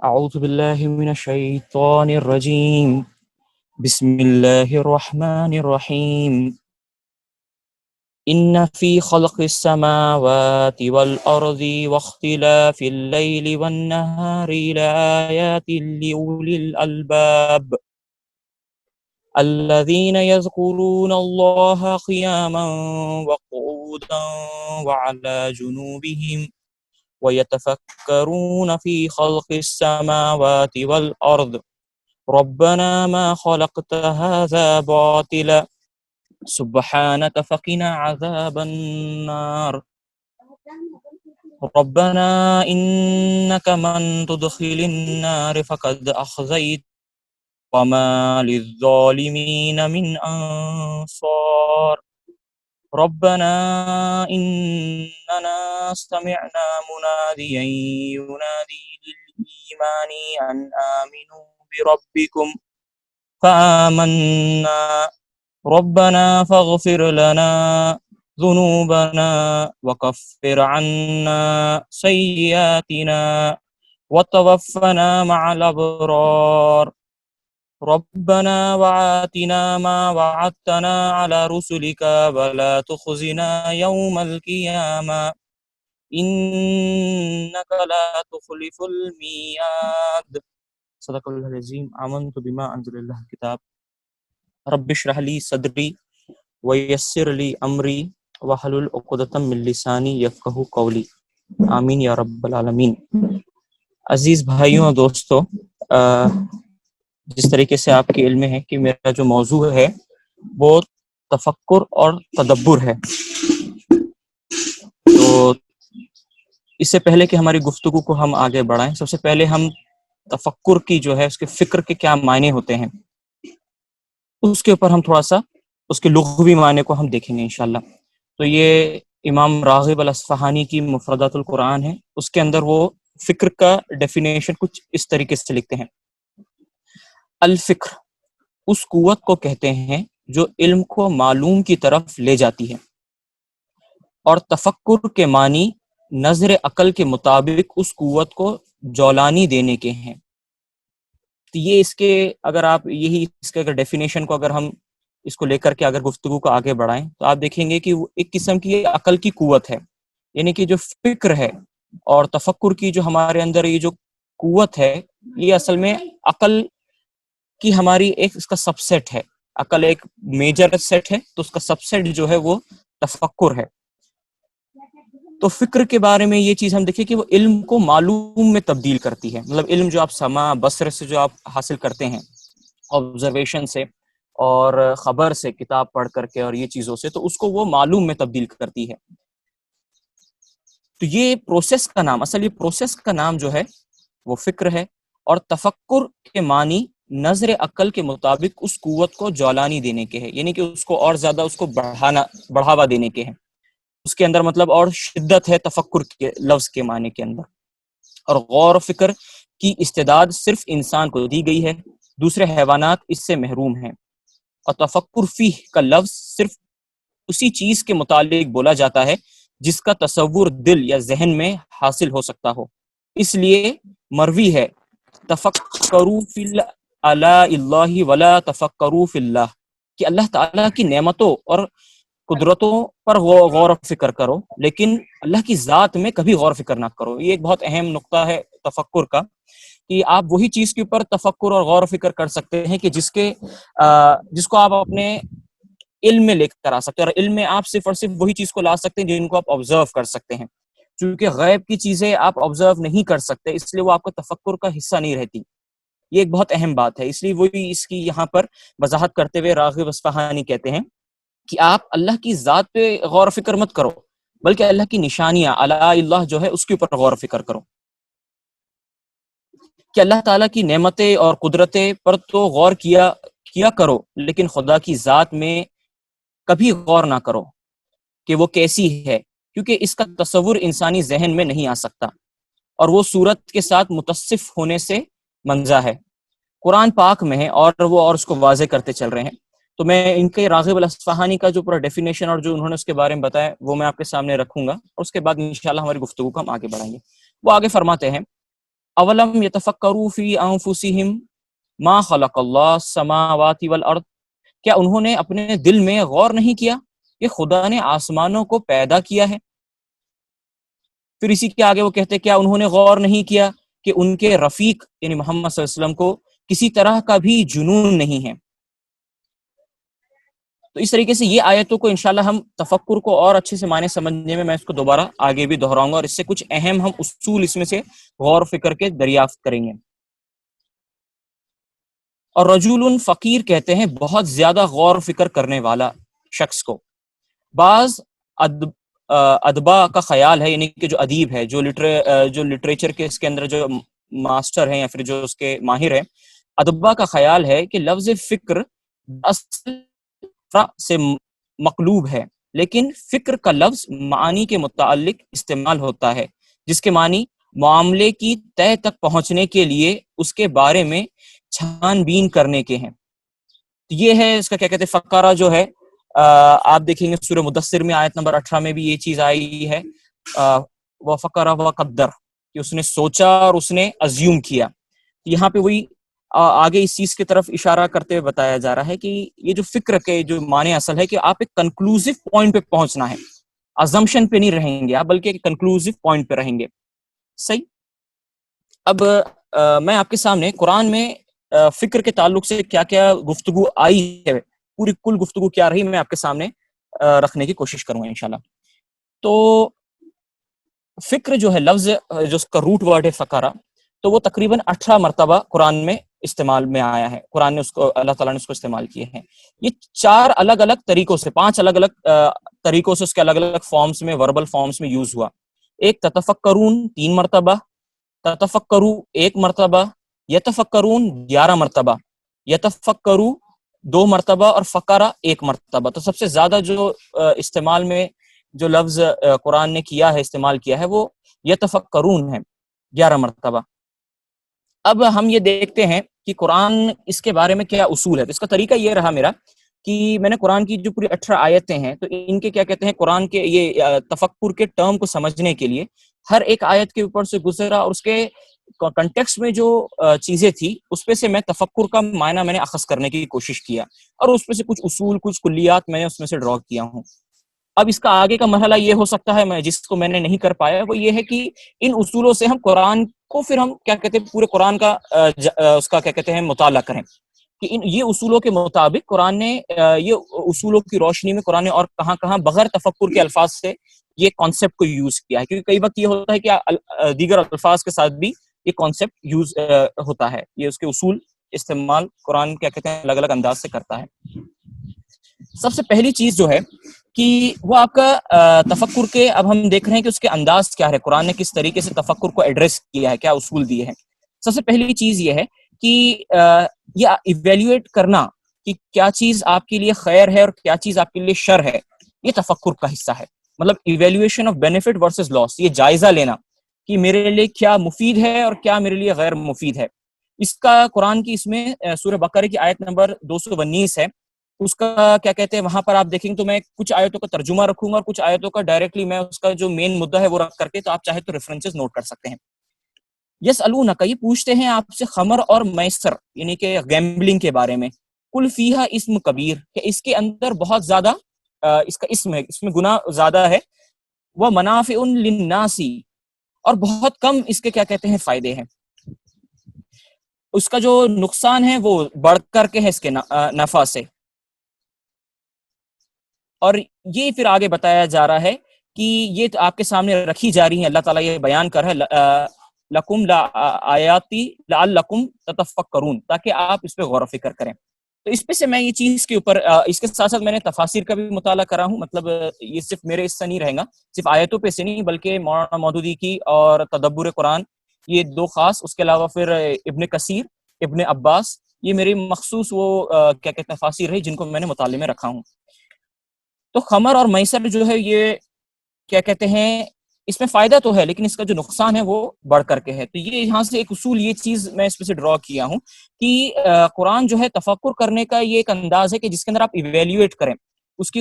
أعوذ بالله من الشيطان الرجيم بسم الله الرحمن الرحيم إن في خلق السماوات والأرض واختلاف الليل والنهار لآيات لأولي الألباب الذين يذكرون الله قياما وقعودا وعلى جنوبهم ويتفكرون في خلق السماوات والأرض ربنا ما خلقت هذا باطلا سبحانك فقنا عذاب النار ربنا إنك من تدخل النار فقد أخزيت وما للظالمين من أنصار ربنا إننا سمعنا مناديا ينادي للإيمان أن آمنوا بربكم فآمنا ربنا فاغفر لنا ذنوبنا وكفر عنا سيئاتنا وتوفنا مع الأبرار ربنا وآتنا ما وعدتنا على رسلك ولا تخزنا يوم القيامة إنك لا تخلف الميعاد صدق الله العظيم آمنت بما أنزل الله الكتاب رب اشرح لي صدري ویسر لی امری واحلل عقدۃ من لسانی یفقہوا قولی آمین یا رب العالمین۔ عزیز بھائیوں اور دوستو، جس طریقے سے آپ کے علم میں ہے کہ میرا جو موضوع ہے وہ تفکر اور تدبر ہے، تو اس سے پہلے کہ ہماری گفتگو کو ہم آگے بڑھائیں، سب سے پہلے ہم تفکر کی جو ہے اس کے فکر کے کیا معنی ہوتے ہیں اس کے اوپر ہم تھوڑا سا اس کے لغوی معنی کو ہم دیکھیں گے انشاءاللہ۔ تو یہ امام راغب الاصفہانی کی مفردات القرآن ہے، اس کے اندر وہ فکر کا ڈیفینیشن کچھ اس طریقے سے لکھتے ہیں۔ الفکر اس قوت کو کہتے ہیں جو علم کو معلوم کی طرف لے جاتی ہے، اور تفکر کے معنی نظر عقل کے مطابق اس قوت کو جولانی دینے کے ہیں۔ تو یہ اس کے اگر آپ یہی اس کے اگر ڈیفینیشن کو اگر ہم اس کو لے کر کے اگر گفتگو کو آگے بڑھائیں تو آپ دیکھیں گے کہ وہ ایک قسم کی عقل کی قوت ہے، یعنی کہ جو فکر ہے اور تفکر کی جو ہمارے اندر یہ جو قوت ہے، یہ اصل میں عقل کی ہماری ایک اس کا سب سیٹ ہے۔ عقل ایک میجر سیٹ ہے، تو اس کا سب سیٹ جو ہے وہ تفکر ہے۔ تو فکر کے بارے میں یہ چیز ہم دیکھیں کہ وہ علم کو معلوم میں تبدیل کرتی ہے، مطلب علم جو آپ سماع بصر سے جو آپ حاصل کرتے ہیں، آبزرویشن سے اور خبر سے، کتاب پڑھ کر کے اور یہ چیزوں سے، تو اس کو وہ معلوم میں تبدیل کرتی ہے۔ تو یہ پروسیس کا نام، اصل یہ پروسیس کا نام جو ہے وہ فکر ہے، اور تفکر کے معنی نظر عقل کے مطابق اس قوت کو جولانی دینے کے ہیں، یعنی کہ اس کو اور زیادہ اس کو بڑھاوا دینے کے ہیں۔ اس کے اندر مطلب اور شدت ہے تفکر کے لفظ کے معنی کے اندر، اور غور و فکر کی استعداد صرف انسان کو دی گئی ہے، دوسرے حیوانات اس سے محروم ہیں۔ اور تفکر فیہ کا لفظ صرف اسی چیز کے متعلق بولا جاتا ہے جس کا تصور دل یا ذہن میں حاصل ہو سکتا ہو۔ اس لیے مروی ہے تفکروا فی آلاء اللہ ولا تفکروا فی اللہ، کہ اللہ تعالیٰ کی نعمتوں اور قدرتوں پر غور و فکر کرو لیکن اللہ کی ذات میں کبھی غور و فکر نہ کرو۔ یہ ایک بہت اہم نقطہ ہے تفکر کا، کہ آپ وہی چیز کے اوپر تفکر اور غور و فکر کر سکتے ہیں کہ جس کو آپ اپنے علم میں لے کر آ سکتے ہیں، اور علم میں آپ صرف اور صرف وہی چیز کو لا سکتے ہیں جن کو آپ آبزرو کر سکتے ہیں۔ چونکہ غیب کی چیزیں آپ آبزرو نہیں کر سکتے، اس لیے وہ آپ کا تفکر کا حصہ نہیں رہتی۔ یہ ایک بہت اہم بات ہے، اس لیے وہی اس کی یہاں پر وضاحت کرتے ہوئے راغب اصفہانی کہتے ہیں کہ آپ اللہ کی ذات پہ غور و فکر مت کرو، بلکہ اللہ کی نشانیاں اعلیٰ اللہ جو ہے اس کے اوپر غور و فکر کرو، کہ اللہ تعالیٰ کی نعمتیں اور قدرتیں پر تو غور کیا کرو لیکن خدا کی ذات میں کبھی غور نہ کرو کہ وہ کیسی ہے، کیونکہ اس کا تصور انسانی ذہن میں نہیں آ سکتا، اور وہ صورت کے ساتھ متصف ہونے سے منزہ ہے۔ قرآن پاک میں ہے اور اس کو واضح کرتے چل رہے ہیں۔ تو میں ان کے راغب الاصفہانی کا جو پورا ڈیفینیشن اور جو انہوں نے اس کے بارے میں بتایا وہ میں آپ کے سامنے رکھوں گا، اور اس کے بعد انشاءاللہ ہماری گفتگو کو ہم آگے بڑھائیں گے۔ وہ آگے فرماتے ہیں اولم یتفکروا فی انفسہم ما خلق اللہ السماوات والارض، کیا انہوں نے اپنے دل میں غور نہیں کیا کہ خدا نے آسمانوں کو پیدا کیا ہے؟ پھر اسی کے آگے وہ کہتے کیا انہوں نے غور نہیں کیا کہ ان کے رفیق یعنی محمد صلی اللہ علیہ وسلم کو کسی طرح کا بھی جنون نہیں ہے؟ تو اس طریقے سے یہ آیتوں کو انشاءاللہ ہم تفکر کو اور اچھے سے معنی سمجھنے میں اس کو دوبارہ آگے بھی دہراؤں گا، اور اس سے کچھ اہم ہم اصول اس میں سے غور و فکر کے دریافت کریں گے۔ اور رجل فقیر کہتے ہیں بہت زیادہ غور و فکر کرنے والا شخص کو۔ بعض ادبا کا خیال ہے، یعنی کہ جو ادیب ہے، جو لٹریچر کے اس کے اندر جو ماسٹر ہیں یا پھر جو اس کے ماہر ہیں، ادبا کا خیال ہے کہ لفظ فکر اصل سے مقلوب ہے، لیکن فکر کا لفظ معانی کے متعلق استعمال ہوتا ہے، جس کے معنی معاملے کی تہ تک پہنچنے کے لیے اس کے بارے میں چھان بین کرنے کے ہیں۔ یہ ہے اس کا کیا کہتے ہیں، فقرہ جو ہے آپ دیکھیں گے سورہ مدثر میں آیت نمبر 18 میں بھی یہ چیز آئی ہے، وہ فقرہ و قدر، کہ اس نے سوچا اور اس نے ازیوم کیا۔ یہاں پہ وہی آگے اس چیز کی طرف اشارہ کرتے ہوئے بتایا جا رہا ہے کہ یہ جو فکر کے جو معنی اصل ہے کہ آپ ایک کنکلوزیو پوائنٹ پہ پہنچنا ہے، ازمپشن پہ نہیں رہیں گے آپ، بلکہ ایک کنکلوزیو پوائنٹ پہ رہیں گے۔ صحیح۔ اب میں آپ کے سامنے قرآن میں فکر کے تعلق سے کیا کیا گفتگو آئی ہے، پوری کل گفتگو کیا رہی، میں آپ کے سامنے رکھنے کی کوشش کروں گا انشاءاللہ۔ تو فکر جو ہے لفظ جو اس کا روٹ ورڈ ہے فقرہ، تو وہ تقریباً 18 مرتبہ قرآن میں استعمال میں آیا ہے، قرآن نے اس کو، اللہ تعالیٰ نے اس کو استعمال کیے ہیں۔ یہ 4 الگ الگ طریقوں سے، 5 الگ الگ طریقوں سے اس کے الگ الگ فارمز میں، وربل فارمز میں یوز ہوا۔ ایک تتفکرون 3 مرتبہ، تتفکرو 1 مرتبہ، یتفکرون 11 مرتبہ، یتفکرو 2 مرتبہ، اور فقرہ 1 مرتبہ۔ تو سب سے زیادہ جو استعمال میں جو لفظ قرآن نے کیا ہے، استعمال کیا ہے، وہ یتفکرون ہے 11 مرتبہ۔ اب ہم یہ دیکھتے ہیں کہ قرآن اس کے بارے میں کیا اصول ہے۔ تو اس کا طریقہ یہ رہا میرا کہ میں نے قرآن کی جو پوری 18 آیتیں ہیں، تو ان کے کیا کہتے ہیں، قرآن کے یہ تفکر کے ٹرم کو سمجھنے کے لیے ہر ایک آیت کے اوپر سے گزرا، اور اس کے کنٹیکسٹ میں جو چیزیں تھی اس پہ سے میں تفکر کا معنی میں نے اخذ کرنے کی کوشش کیا، اور اس پہ سے کچھ اصول، کچھ کلیات میں نے اس میں سے ڈرا کیا ہوں۔ اب اس کا آگے کا مرحلہ یہ ہو سکتا ہے، میں جس کو میں نے نہیں کر پایا، وہ یہ ہے کہ ان اصولوں سے ہم قرآن کو پھر ہم کیا کہتے ہیں، پورے قرآن کا اس کا کیا کہتے ہیں مطالعہ کریں، کہ یہ اصولوں کے مطابق قرآن نے یہ اصولوں کی روشنی میں قرآن نے اور کہاں کہاں بغیر تفکر کے الفاظ سے یہ کانسیپٹ کو یوز کیا ہے، کیونکہ کئی وقت یہ ہوتا ہے کہ دیگر الفاظ کے ساتھ بھی یہ کانسیپٹ یوز ہوتا ہے، یہ اس کے اصول استعمال قرآن کیا کہتے ہیں الگ الگ انداز سے کرتا ہے۔ سب سے پہلی چیز جو ہے کہ وہ آپ کا تفکر کے، اب ہم دیکھ رہے ہیں کہ اس کے انداز کیا ہے، قرآن نے کس طریقے سے تفکر کو ایڈریس کیا ہے، کیا اصول دیے ہیں۔ سب سے پہلی چیز یہ ہے کہ یہ ایویلیویٹ کرنا کہ کیا چیز آپ کے لیے خیر ہے اور کیا چیز آپ کے لیے شر ہے، یہ تفکر کا حصہ ہے۔ مطلب ایویلیویشن آف بینیفٹ ورسز لاس، یہ جائزہ لینا کہ میرے لیے کیا مفید ہے اور کیا میرے لیے غیر مفید ہے۔ اس کا قرآن کی اس میں سورہ بقرہ کی آیت نمبر 219 ہے، اس کا کیا کہتے ہیں، وہاں پر آپ دیکھیں تو میں کچھ آیتوں کا ترجمہ رکھوں گا اور کچھ آیتوں کا ڈائریکٹلی میں اس کا جو مین مدعا ہے وہ رکھ کر کے، تو آپ چاہے تو ریفرنسز نوٹ کر سکتے ہیں۔ یسألونک، یہ پوچھتے ہیں آپ سے خمر اور میسر یعنی کہ گیمبلنگ کے بارے میں، قل فیہا اسم کبیر، کہ اس کے اندر بہت زیادہ اس کا اسم ہے، اس میں گناہ زیادہ ہے، وہ منافع للناس، اور بہت کم اس کے کیا کہتے ہیں فائدے ہیں، اس کا جو نقصان ہے وہ بڑھ کر کے ہے اس کے نفع سے۔ اور یہ پھر آگے بتایا جا رہا ہے کہ یہ آپ کے سامنے رکھی جا رہی ہیں، اللہ تعالیٰ یہ بیان کر ہے لکم لا آیاتی لعلکم تتفکرون، تاکہ آپ اس پہ غور و فکر کریں۔ تو اس پہ سے میں یہ چیز کے اوپر اس کے ساتھ ساتھ میں نے تفاسیر کا بھی مطالعہ کرا ہوں، مطلب یہ صرف میرے اس سے نہیں رہے گا، صرف آیتوں پہ سے نہیں، بلکہ مولانا مودودی کی اور تدبر قرآن، یہ 2 خاص، اس کے علاوہ پھر ابن کثیر، ابن عباس، یہ میری مخصوص وہ کیا کہتے ہیں تفاسیر ہے جن کو میں نے مطالعے میں رکھا ہوں۔ تو خمر اور میسر جو ہے یہ کیا کہتے ہیں، اس میں فائدہ تو ہے لیکن اس کا جو نقصان ہے وہ بڑھ کر کے ہے۔ تو یہ یہاں سے ایک اصول، یہ چیز میں اس پہ سے ڈرا کیا ہوں کہ قرآن جو ہے تفکر کرنے کا یہ ایک انداز ہے کہ جس کے اندر آپ ایویلیویٹ کریں اس کی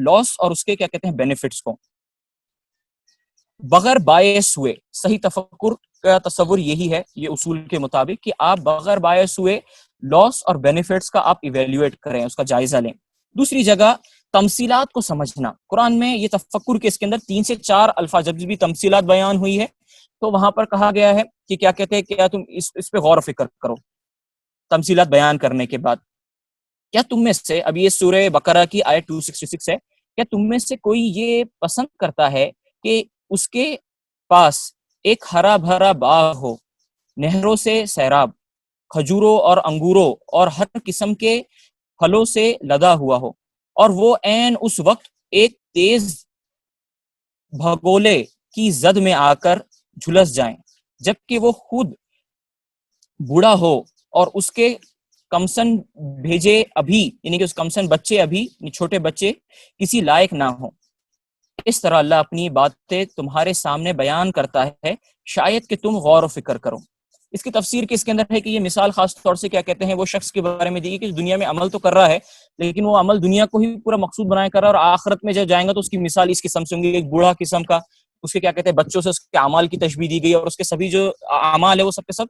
لاس اور اس کے کیا کہتے ہیں بینیفٹس کو، بغیر باعث ہوئے۔ صحیح تفکر کا تصور یہی ہے یہ اصول کے مطابق کہ آپ بغیر باعث ہوئے لاس اور بینیفٹس کا آپ ایویلویٹ کریں، اس کا جائزہ لیں۔ دوسری جگہ تمثیلات کو سمجھنا، قرآن میں یہ تفکر کے اس کے اندر 3 سے 4 الفاظ، جب بھی تمثیلات بیان ہوئی ہے تو وہاں پر کہا گیا ہے کہ کیا کہتے ہیں، کیا تم اس پہ غور و فکر کرو تمثیلات بیان کرنے کے بعد۔ کیا تم میں سے، اب یہ سورہ بقرہ کی آیت 266 ہے، کیا تم میں سے کوئی یہ پسند کرتا ہے کہ اس کے پاس ایک ہرا بھرا باغ ہو، نہروں سے سیراب، کھجوروں اور انگوروں اور ہر قسم کے پھلوں سے لدا ہوا ہو، اور وہ عین اس وقت ایک تیز بھگولے کی زد میں آ کر جھلس جائیں، جبکہ وہ خود بوڑھا ہو اور اس کے کمسن بھیجے ابھی، یعنی کہ اس کمسن بچے ابھی، چھوٹے بچے کسی لائق نہ ہوں۔ اس طرح اللہ اپنی باتیں تمہارے سامنے بیان کرتا ہے، شاید کہ تم غور و فکر کرو۔ اس کی تفسیر کے اس کے اندر ہے کہ یہ مثال خاص طور سے کیا کہتے ہیں وہ شخص کے بارے میں دی گئی کہ دنیا میں عمل تو کر رہا ہے، لیکن وہ عمل دنیا کو ہی پورا مقصود بنایا کر رہا ہے، اور آخرت میں جب جائیں گا تو اس کی مثال اس قسم سے ہوں گی، ایک بوڑھا قسم کا، اس کے کیا کہتے ہیں بچوں سے اس کے اعمال کی تشبیہ دی گئی، اور اس کے سبھی جو اعمال ہے وہ سب کے سب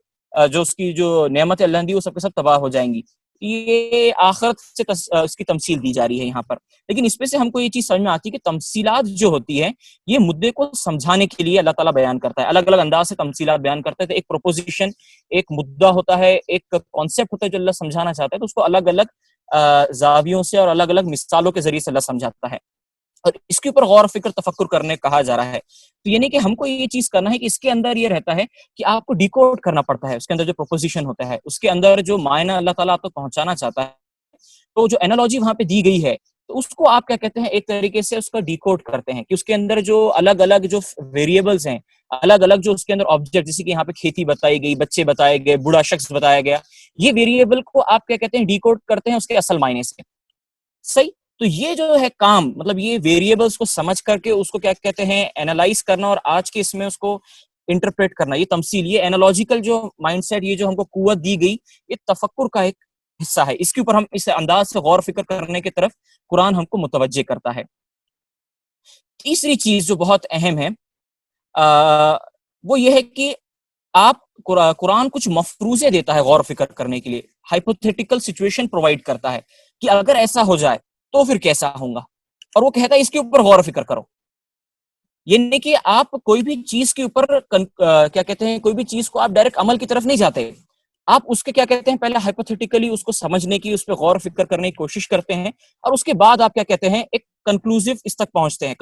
جو اس کی جو نعمت اللہ دی وہ سب کے سب تباہ ہو جائیں گی۔ یہ آخرت سے اس کی تمثیل دی جا رہی ہے یہاں پر، لیکن اس پہ سے ہم کو یہ چیز سمجھ میں آتی ہے کہ تمثیلات جو ہوتی ہے یہ مدعے کو سمجھانے کے لیے اللہ تعالیٰ بیان کرتا ہے، الگ الگ انداز سے تمثیلات بیان کرتا ہے۔ تو ایک پروپوزیشن، ایک مدعا ہوتا ہے، ایک کانسیپٹ ہوتا ہے جو اللہ سمجھانا چاہتا ہے، تو اس کو الگ الگ زاویوں سے اور الگ الگ مثالوں کے ذریعے سے اللہ سمجھاتا ہے، اور اس کے اوپر غور و فکر تفکر کرنے کہا جا رہا ہے۔ تو یعنی کہ ہم کو یہ چیز کرنا ہے کہ اس کے اندر یہ رہتا ہے کہ آپ کو ڈیکوڈ کرنا پڑتا ہے، اس کے اندر جو پروپوزیشن ہوتا ہے، اس کے اندر جو معنی اللہ تعالیٰ آپ کو پہنچانا چاہتا ہے، تو جو اینالوجی وہاں پہ دی گئی ہے تو اس کو آپ کیا کہتے ہیں ایک طریقے سے اس کا ڈیکوڈ کرتے ہیں کہ اس کے اندر جو الگ الگ جو ویریبلز ہیں، الگ الگ جو اس کے اندر آبجیکٹ، جیسے کہ یہاں پہ کھیتی بتائی گئی، بچے بتائے گئے، بوڑھا شخص بتایا گیا، یہ ویریبل کو آپ کیا کہتے ہیں ڈیکوڈ کرتے ہیں اس کے اصل معنی سے، صحیح۔ تو یہ جو ہے کام، مطلب یہ ویریبلز کو سمجھ کر کے اس کو کیا کہتے ہیں اینالائز کرنا، اور آج کے اس میں اس کو انٹرپریٹ کرنا، یہ تمثیل، یہ اینالوجیکل جو مائنڈ سیٹ، یہ جو ہم کو قوت دی گئی، یہ تفکر کا ایک حصہ ہے۔ اس کے اوپر ہم اس انداز سے غور و فکر کرنے کی طرف قرآن ہم کو متوجہ کرتا ہے۔ تیسری چیز جو بہت اہم ہے وہ یہ ہے کہ آپ قرآن کچھ مفروضے دیتا ہے غور و فکر کرنے کے لیے، ہائپوتھیٹیکل سچویشن پرووائڈ کرتا ہے کہ اگر ایسا ہو جائے تو پھر کیسا ہوگا، اور وہ کہتا ہے اس کے اوپر غور و فکر کرو۔ یعنی کہ آپ کوئی بھی چیز کے اوپر کیا کہتے ہیں کوئی بھی چیز کو آپ ڈائریکٹ عمل کی طرف نہیں جاتے، آپ اس کے کیا کہتے ہیں پہلے ہائپوتھیٹیکلی اس کو سمجھنے کی، اس پہ غور و فکر کرنے کی کوشش کرتے ہیں، اور اس کے بعد آپ کیا کہتے ہیں ایک کنکلوزیو اس تک پہنچتے ہیں،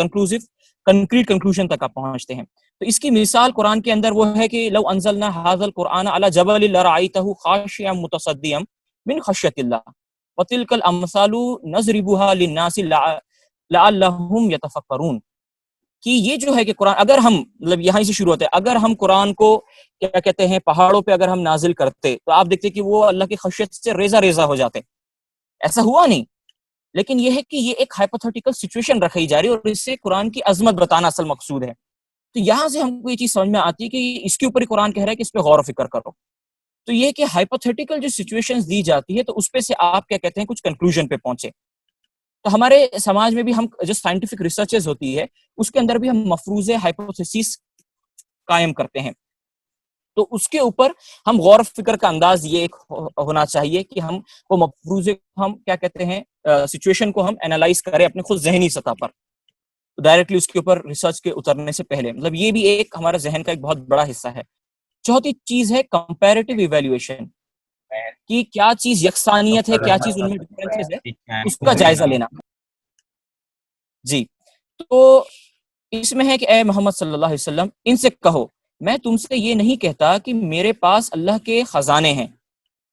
کنکریٹ کنکلوژن تک آپ پہنچتے ہیں۔ تو اس کی مثال قرآن کے اندر وہ ہے کہ لو انزلنا ھذا القرآن علی جبل لرأیتہ خاشعا متصدعا من خشیۃ اللہ وتلک الامثال نضربها للناس لعلهم یتفکرون، کہ یہ جو ہے کہ قرآن اگر ہم مطلب یہاں سے شروع ہوتا ہے، اگر ہم قرآن کو کیا کہتے ہیں پہاڑوں پہ اگر ہم نازل کرتے تو آپ دیکھتے کہ وہ اللہ کی خشیت سے ریزہ ریزہ ہو جاتے، ایسا ہوا نہیں، لیکن یہ ہے کہ یہ ایک ہائپوتھیٹیکل سچویشن رکھی جا رہی ہے، اور اس سے قرآن کی عظمت بتانا اصل مقصود ہے۔ تو یہاں سے ہم کو یہ چیز سمجھ میں آتی ہے کہ اس کے اوپر ہی قرآن کہہ رہا ہے کہ اس پہ غور و فکر کرو۔ تو یہ کہ ہائپوتھیٹیکل جو سچویشنز دی جاتی ہے تو اس پہ سے آپ کیا کہتے ہیں کچھ کنکلوژن پہ پہنچے۔ تو ہمارے سماج میں بھی ہم جو سائنٹیفک ریسرچز ہوتی ہے اس کے اندر بھی ہم مفروضے ہائپوتھیسس قائم کرتے ہیں، تو اس کے اوپر ہم غور و فکر کا انداز یہ ایک ہونا چاہیے کہ ہم وہ مفروضے ہم کیا کہتے ہیں سچویشن کو ہم انالائز کریں اپنے خود ذہنی سطح پر، ڈائریکٹلی اس کے اوپر ریسرچ کے اترنے سے پہلے، مطلب یہ بھی ایک ہمارا ذہن کا ایک بہت بڑا حصہ ہے۔ چوتھی چیز ہے کمپیریٹیو ایویلویشن، کہ کیا چیز یکسانیت ہے، کیا چیز ان میں ڈفرینسز ہے، اس کا جائزہ لینا۔ جی، تو اس میں ہے کہ اے محمد صلی اللہ علیہ وسلم ان سے کہو میں تم سے یہ نہیں کہتا کہ میرے پاس اللہ کے خزانے ہیں،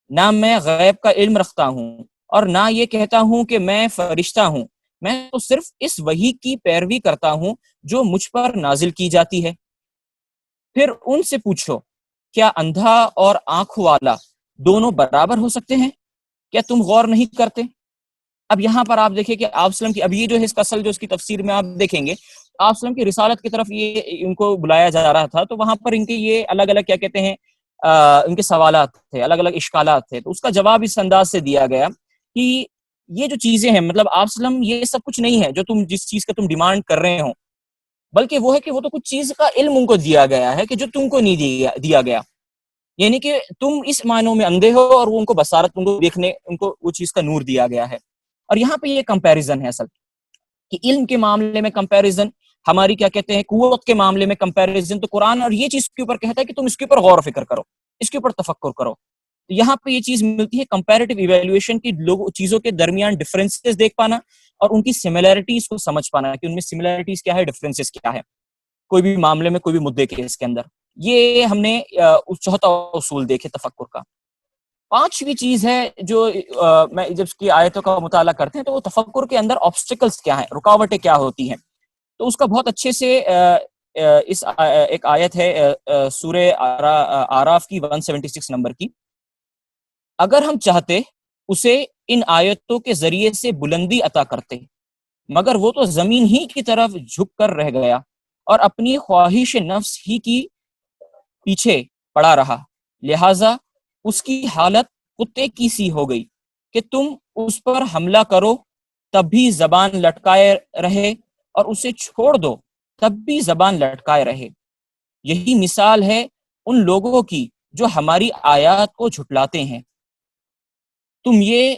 نہ میں غیب کا علم رکھتا ہوں، اور نہ یہ کہتا ہوں کہ میں فرشتہ ہوں، میں تو صرف اس وحی کی پیروی کرتا ہوں جو مجھ پر نازل کی جاتی ہے۔ پھر ان سے پوچھو کیا اندھا اور آنکھ والا دونوں برابر ہو سکتے ہیں؟ کیا تم غور نہیں کرتے؟ اب یہاں پر آپ دیکھیں کہ آپ وسلم کی اب یہ جو ہے اس کا اصل جو اس کی تفسیر میں آپ دیکھیں گے آپ وسلم کی رسالت کی طرف یہ ان کو بلایا جا رہا تھا، تو وہاں پر ان کے یہ الگ الگ کیا کہتے ہیں ان کے سوالات تھے، الگ الگ اشکالات تھے، تو اس کا جواب اس انداز سے دیا گیا کہ یہ جو چیزیں ہیں مطلب آپ وسلم یہ سب کچھ نہیں ہے جو تم جس چیز کا تم ڈیمانڈ کر رہے ہو، بلکہ وہ ہے کہ وہ تو کچھ چیز کا علم ان کو دیا گیا ہے کہ جو تم کو نہیں دیا گیا، یعنی کہ تم اس معنوں میں اندھے ہو اور وہ ان کو بصارت، ان کو دیکھنے، ان کو وہ چیز کا نور دیا گیا ہے۔ اور یہاں پہ یہ کمپیریزن ہے اصل کہ علم کے معاملے میں کمپیریزن، ہماری کیا کہتے ہیں قوت کے معاملے میں کمپیریزن، تو قرآن اور یہ چیز کے اوپر کہتا ہے کہ تم اس کے اوپر غور و فکر کرو، اس کے اوپر تفکر کرو۔ تو یہاں پہ یہ چیز ملتی ہے کمپیریٹیو ایویلویشن کی، لوگوں چیزوں کے درمیان ڈفرینسز دیکھ پانا اور ان کی سملیرٹیز کو سمجھ پانا کہ ان میں سملیرٹیز کیا ہے، ڈفرینسز کیا ہے کوئی بھی معاملے میں، کوئی بھی مدعے کے اس کے اندر۔ یہ ہم نے چوتھا اصول دیکھے تفکر کا۔ پانچویں چیز ہے جو میں جب اس کی آیتوں کا مطالعہ کرتے ہیں تو وہ تفکر کے اندر آبسٹیکلز کیا ہیں، رکاوٹیں کیا ہوتی ہیں، تو اس کا بہت اچھے سے اس ایک آیت ہے سورہ آراف کی 176 نمبر کی، اگر ہم چاہتے اسے ان آیتوں کے ذریعے سے بلندی عطا کرتے، مگر وہ تو زمین ہی کی طرف جھک کر رہ گیا اور اپنی خواہش نفس ہی کی پیچھے پڑا رہا، لہذا اس کی حالت کتے کی سی ہو گئی کہ تم اس پر حملہ کرو تب بھی زبان لٹکائے رہے اور اسے چھوڑ دو تب بھی زبان لٹکائے رہے۔ یہی مثال ہے ان لوگوں کی جو ہماری آیات کو جھٹلاتے ہیں، تم یہ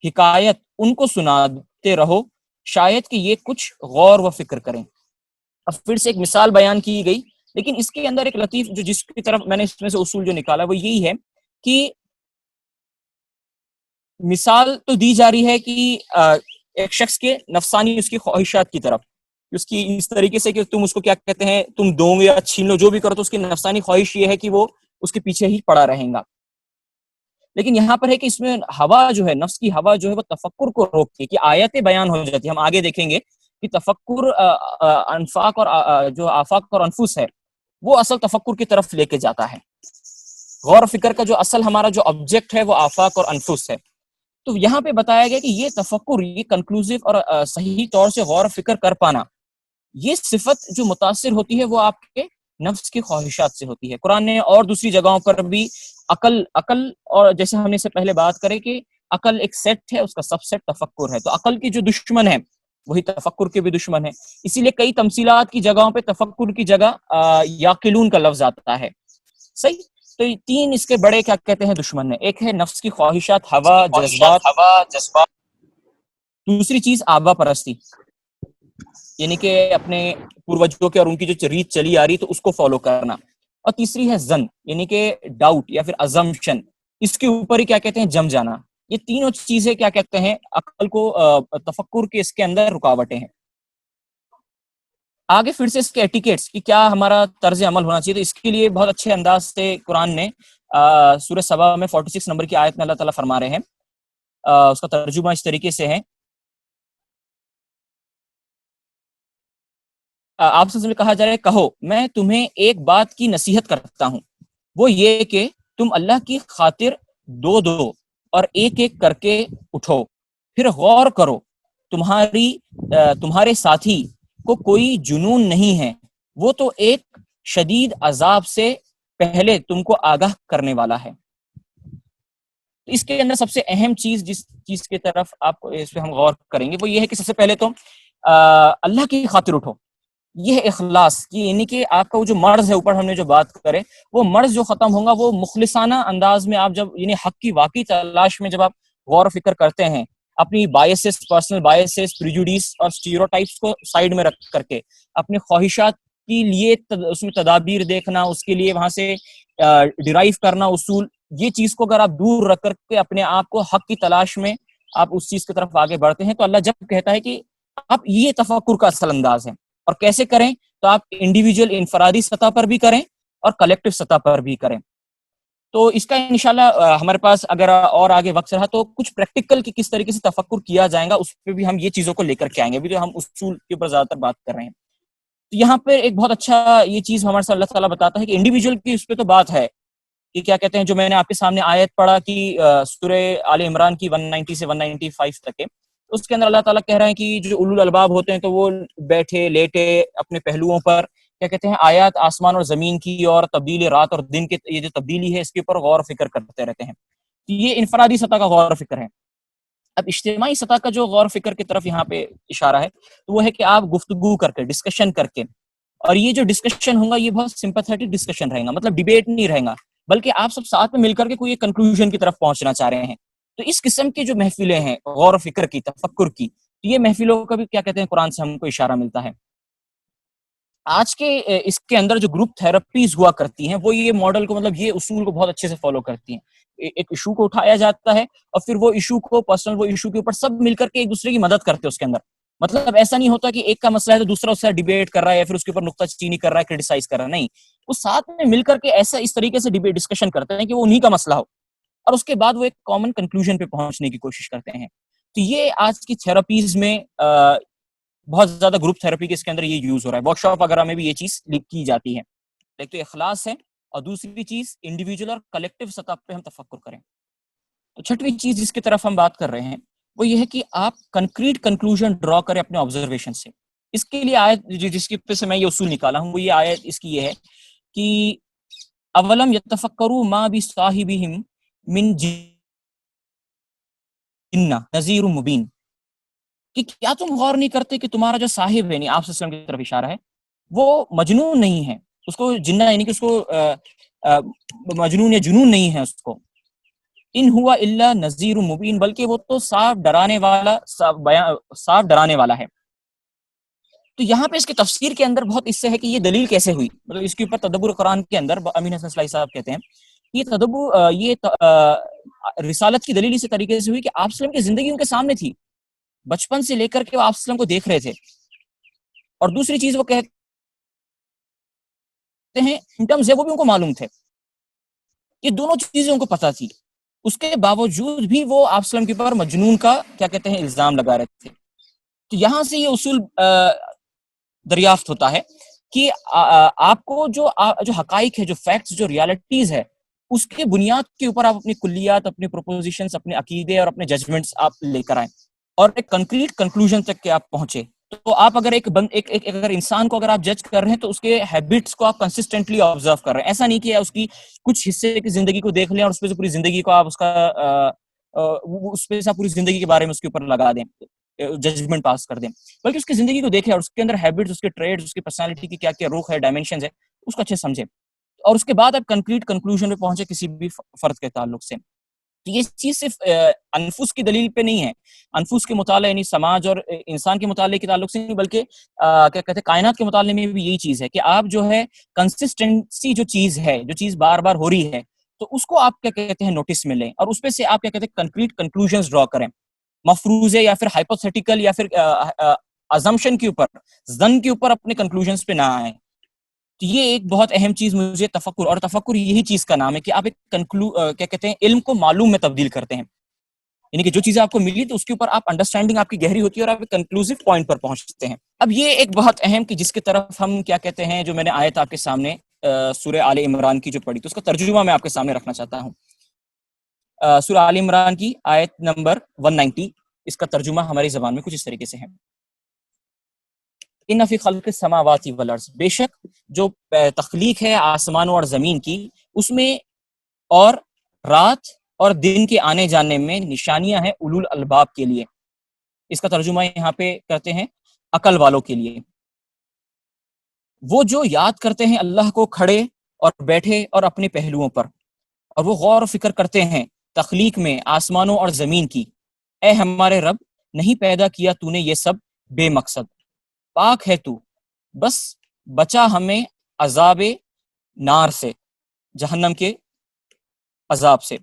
حکایت ان کو سناتے رہو شاید کہ یہ کچھ غور و فکر کریں۔ اب پھر سے ایک مثال بیان کی گئی، لیکن اس کے اندر ایک لطیف جو جس کی طرف میں نے اس میں سے اصول جو نکالا وہ یہی ہے کہ مثال تو دی جا رہی ہے کہ ایک شخص کے نفسانی اس کی خواہشات کی طرف، اس کی اس طریقے سے کہ تم اس کو کیا کہتے ہیں، تم دو یا چھین لو جو بھی کرو، تو اس کی نفسانی خواہش یہ ہے کہ وہ اس کے پیچھے ہی پڑا رہیں گا۔ لیکن یہاں پر ہے کہ اس میں ہوا جو ہے، نفس کی ہوا جو ہے وہ تفکر کو روکتی ہے کہ آیتیں بیان ہو جاتی ہیں۔ ہم آگے دیکھیں گے کہ تفکر انفاق اور جو آفاق اور انفس ہے وہ اصل تفکر کی طرف لے کے جاتا ہے۔ غور و فکر کا جو اصل ہمارا جو آبجیکٹ ہے وہ آفاق اور انفس ہے۔ تو یہاں پہ بتایا گیا کہ یہ تفکر، یہ کنکلوزیو اور صحیح طور سے غور و فکر کر پانا، یہ صفت جو متاثر ہوتی ہے وہ آپ کے نفس کی خواہشات سے ہوتی ہے۔ قرآن نے اور دوسری جگہوں پر بھی عقل اور جیسے ہم نے اس سے پہلے بات کرے کہ عقل ایک سیٹ ہے، اس کا سب سیٹ تفکر ہے، تو عقل کی جو دشمن ہے وہی تفکر کے بھی دشمن ہے۔ اسی لیے کئی تمثیلات کی جگہوں پہ تفکر کی جگہ یاقلون کا لفظ آتا ہے۔ صحیح، تو یہ تین اس کے بڑے کیا کہتے ہیں دشمن ہیں، ایک ہے نفس کی خواہشات، ہوا، جذبات، دوسری چیز آبا پرستی، یعنی کہ اپنے پوروجوں کے اور ان کی جو ریت چلی آ رہی تو اس کو فالو کرنا، اور تیسری ہے ظن، یعنی کہ ڈاؤٹ یا پھر ازمپشن، اس کے اوپر ہی کیا کہتے ہیں جم جانا۔ یہ تینوں چیزیں کیا کہتے ہیں عقل کو تفکر کے اس کے اندر رکاوٹیں ہیں۔ آگے پھر سے اس کے ایٹیکیٹس کہ کیا ہمارا طرز عمل ہونا چاہیے، تو اس کے لیے بہت اچھے انداز سے قرآن نے سورہ سبا میں 46 نمبر کی آیت میں اللہ تعالیٰ فرما رہے ہیں، اس کا ترجمہ اس طریقے سے ہے، آپ سے کہا جا رہا ہے کہو میں تمہیں ایک بات کی نصیحت کرتا ہوں، وہ یہ کہ تم اللہ کی خاطر دو دو اور ایک ایک کر کے اٹھو، پھر غور کرو تمہارے ساتھی کو کوئی جنون نہیں ہے، وہ تو ایک شدید عذاب سے پہلے تم کو آگاہ کرنے والا ہے۔ اس کے اندر سب سے اہم چیز جس چیز کی طرف آپ کو اس پہ ہم غور کریں گے وہ یہ ہے کہ سب سے پہلے تو اللہ کی خاطر اٹھو، یہ اخلاص کی، یعنی کہ آپ کا وہ جو مرض ہے، اوپر ہم نے جو بات کرے وہ مرض جو ختم ہوگا وہ مخلصانہ انداز میں آپ جب یعنی حق کی واقعی تلاش میں جب آپ غور و فکر کرتے ہیں، اپنی بائسز، پرسنل بائسز، پریجوڈیس اور اسٹیریوٹائپس کو سائیڈ میں رکھ کر کے اپنے خواہشات کے لیے اس میں تدابیر دیکھنا، اس کے لیے وہاں سے ڈرائیو کرنا اصول، یہ چیز کو اگر آپ دور رکھ کر کے اپنے آپ کو حق کی تلاش میں آپ اس چیز کی طرف آگے بڑھتے ہیں، تو اللہ جب کہتا ہے کہ آپ یہ تفکر کا اصل انداز ہے، اور کیسے کریں، تو آپ انڈیویجول انفرادی سطح پر بھی کریں اور کلیکٹو سطح پر بھی کریں۔ تو اس کا انشاءاللہ ہمارے پاس اگر اور آگے وقت رہا تو کچھ پریکٹیکل کی کس طریقے سے تفکر کیا جائے گا اس پہ بھی ہم یہ چیزوں کو لے کر کے آئیں گے، ابھی تو ہم اصول کے اوپر زیادہ تر بات کر رہے ہیں۔ تو یہاں پہ ایک بہت اچھا یہ چیز ہمارے سے اللہ تعالیٰ بتاتا ہے کہ انڈیویجول کی اس پہ تو بات ہے کہ کیا کہتے ہیں، جو میں نے آپ کے سامنے آیت پڑھا کہ سورہ آل عمران کی 190 سے 195 تک ہے، اس کے اندر اللہ تعالیٰ کہہ رہے ہیں کہ جو اولو الالباب ہوتے ہیں تو وہ بیٹھے لیٹے اپنے پہلوؤں پر کیا کہتے ہیں آیات آسمان اور زمین کی اور تبدیلی رات اور دن کی یہ جو تبدیلی ہے اس کے اوپر غور و فکر کرتے رہتے ہیں۔ یہ انفرادی سطح کا غور و فکر ہے۔ اب اجتماعی سطح کا جو غور و فکر کی طرف یہاں پہ اشارہ ہے تو وہ ہے کہ آپ گفتگو کر کے، ڈسکشن کر کے، اور یہ جو ڈسکشن ہوگا یہ بہت سمپیتھیٹک ڈسکشن رہے گا، مطلب ڈیبیٹ نہیں رہے گا، بلکہ آپ سب ساتھ میں مل کر کے کوئی کنکلوژن کی طرف پہنچنا چاہ رہے ہیں. تو اس قسم کی جو محفلیں ہیں غور و فکر کی، تفکر کی، یہ محفلوں کا بھی کیا کہتے ہیں قرآن سے ہم کو اشارہ ملتا ہے. آج کے اس کے اندر جو گروپ تھراپیز ہوا کرتی ہیں وہ یہ ماڈل کو، مطلب یہ اصول کو بہت اچھے سے فالو کرتی ہیں. ایک ایشو کو اٹھایا جاتا ہے اور پھر وہ ایشو کو پرسنل، وہ ایشو کے اوپر سب مل کر کے ایک دوسرے کی مدد کرتے ہیں اس کے اندر. مطلب ایسا نہیں ہوتا کہ ایک کا مسئلہ ہے تو دوسرا اس سے ڈیبیٹ کر رہا ہے یا پھر اس کے اوپر نکتہ چینی کر رہا ہے، کرٹیسائز کر رہا ہے، نہیں. وہ ساتھ میں مل کر کے ایسا اس طریقے سے ڈیبیٹ ڈسکشن کرتے ہیں کہ وہ انہی کا مسئلہ ہو، اور اس کے بعد وہ ایک کامن کنکلوژن پہ پہنچنے کی کوشش کرتے ہیں. تو یہ آج کی تھراپیز میں بہت زیادہ گروپ تھراپی کے اس کے اندر یہ یوز ہو رہا ہے. ورک شاپ وغیرہ میں بھی یہ چیز کی جاتی ہے. ایک تو اخلاص ہے، اور دوسری چیز انڈیویجول اور کلیکٹیو سطح پہ ہم تفکر کریں. تو چھٹویں چیز جس کی طرف ہم بات کر رہے ہیں وہ یہ ہے کہ آپ کنکریٹ کنکلوژن ڈرا کریں اپنے آبزرویشن سے. اس کے لیے آیت جس کی پہ سے میں یہ اصول نکالا ہوں، وہ یہ آیت اس کی یہ ہے کہ اولم یتفکروا ما بصاحبہم من جنہ نذیر مبین، کہ کیا تم غور نہیں کرتے کہ تمہارا جو صاحب ہے، یعنی آپ صلی اللہ علیہ وسلم کی طرف اشارہ ہے، وہ مجنون نہیں ہے، اس کو جنہ یعنی کہ اس کو مجنون یا جنون نہیں ہے اس کو. ان ہوا الا نذیر مبین، بلکہ وہ تو صاف ڈرانے والا، صاف ڈرانے والا ہے. تو یہاں پہ اس کی تفسیر کے اندر بہت اس سے ہے کہ یہ دلیل کیسے ہوئی، مطلب اس کے اوپر تدبر قرآن کے اندر امین حسن صلاحی صاحب کہتے ہیں یہ تدبر، یہ رسالت کی دلیل اسی طریقے سے ہوئی کہ آپ وسلم کی زندگی ان کے سامنے تھی، بچپن سے لے کر کے وہ آپ وسلم کو دیکھ رہے تھے. اور دوسری چیز وہ کہتے ہیں سمٹمز ہے وہ بھی ان کو معلوم تھے، یہ دونوں چیزیں ان کو پتہ تھی. اس کے باوجود بھی وہ آپ وسلم کے اوپر مجنون کا کیا کہتے ہیں الزام لگا رہے تھے. تو یہاں سے یہ اصول دریافت ہوتا ہے کہ آپ کو جو حقائق ہے، جو فیکٹس، جو ریالٹیز ہے، اس کے بنیاد کے اوپر آپ اپنی کلیات، اپنے پروپوزیشنز، اپنے عقیدے اور اپنے ججمنٹس آپ لے کر آئیں اور ایک کنکریٹ کنکلوژن تک کہ آپ پہنچے. تو آپ اگر اگر انسان کو اگر آپ جج کر رہے ہیں تو اس کے ہیبٹس کو آپ کنسسٹنٹلی آبزرو کر رہے ہیں. ایسا نہیں کہ اس کی کچھ حصے کی زندگی کو دیکھ لیں اور اس پہ سے پوری زندگی کو آپ اس پہ سے پوری زندگی کے بارے میں اس کے اوپر لگا دیں، ججمنٹ پاس کر دیں، بلکہ اس کی زندگی کو دیکھیں اور اس کے اندر ہیبٹس، اس کے ٹریڈز، اس کی پرسنالٹی کی کیا کیا رخ ہے، ڈائمینشنز ہے، اس کو اچھے سمجھیں، اور اس کے بعد آپ کنکریٹ کنکلوژن پہ پہنچے کسی بھی فرد کے تعلق سے. یہ چیز صرف انفس کی دلیل پہ نہیں ہے، انفس کے مطالعے یعنی سماج اور انسان کے مطالعے کے تعلق سے نہیں، بلکہ کیا کہتے ہیں کائنات کے مطالعے میں بھی یہی چیز ہے کہ آپ جو ہے کنسسٹنسی، جو چیز ہے، جو چیز بار بار ہو رہی ہے، تو اس کو آپ کیا کہتے ہیں نوٹس میں لیں اور اس پہ سے آپ کیا کہتے ہیں کنکریٹ کنکلوژنز ڈرا کریں. مفروضے یا پھر ہائپوتھیٹیکل یا پھر ازمپشن کے اوپر، ظن کے اوپر اپنے کنکلوژنز پہ نہ آئیں. تو یہ ایک بہت اہم چیز مجھے تفکر، اور تفکر یہی چیز کا نام ہے کہ آپ ایک کیا کہتے ہیں علم کو معلوم میں تبدیل کرتے ہیں، یعنی کہ جو چیزیں آپ کو ملی تو اس کے اوپر آپ انڈرسٹینڈنگ آپ کی گہری ہوتی ہے اور آپ ایک کنکلوسیو پوائنٹ پر پہنچتے ہیں. اب یہ ایک بہت اہم کہ جس کی طرف ہم کیا کہتے ہیں، جو میں نے آیت آپ کے سامنے سورہ آل عمران کی جو پڑھی تو اس کا ترجمہ میں آپ کے سامنے رکھنا چاہتا ہوں. سورہ آل عمران کی آیت نمبر 190، اس کا ترجمہ ہماری زبان میں کچھ اس طریقے سے ہے: ان فی خلق السماوات والارض، بے شک جو تخلیق ہے آسمانوں اور زمین کی، اس میں اور رات اور دن کے آنے جانے میں نشانیاں ہیں اولو الالباب کے لیے. اس کا ترجمہ یہاں پہ کرتے ہیں عقل والوں کے لیے، وہ جو یاد کرتے ہیں اللہ کو کھڑے اور بیٹھے اور اپنے پہلوؤں پر، اور وہ غور و فکر کرتے ہیں تخلیق میں آسمانوں اور زمین کی. اے ہمارے رب، نہیں پیدا کیا تو نے یہ سب بے مقصد، پاک ہے تو، بس بچا ہمیں عذاب نار سے، جہنم کے عذاب سے.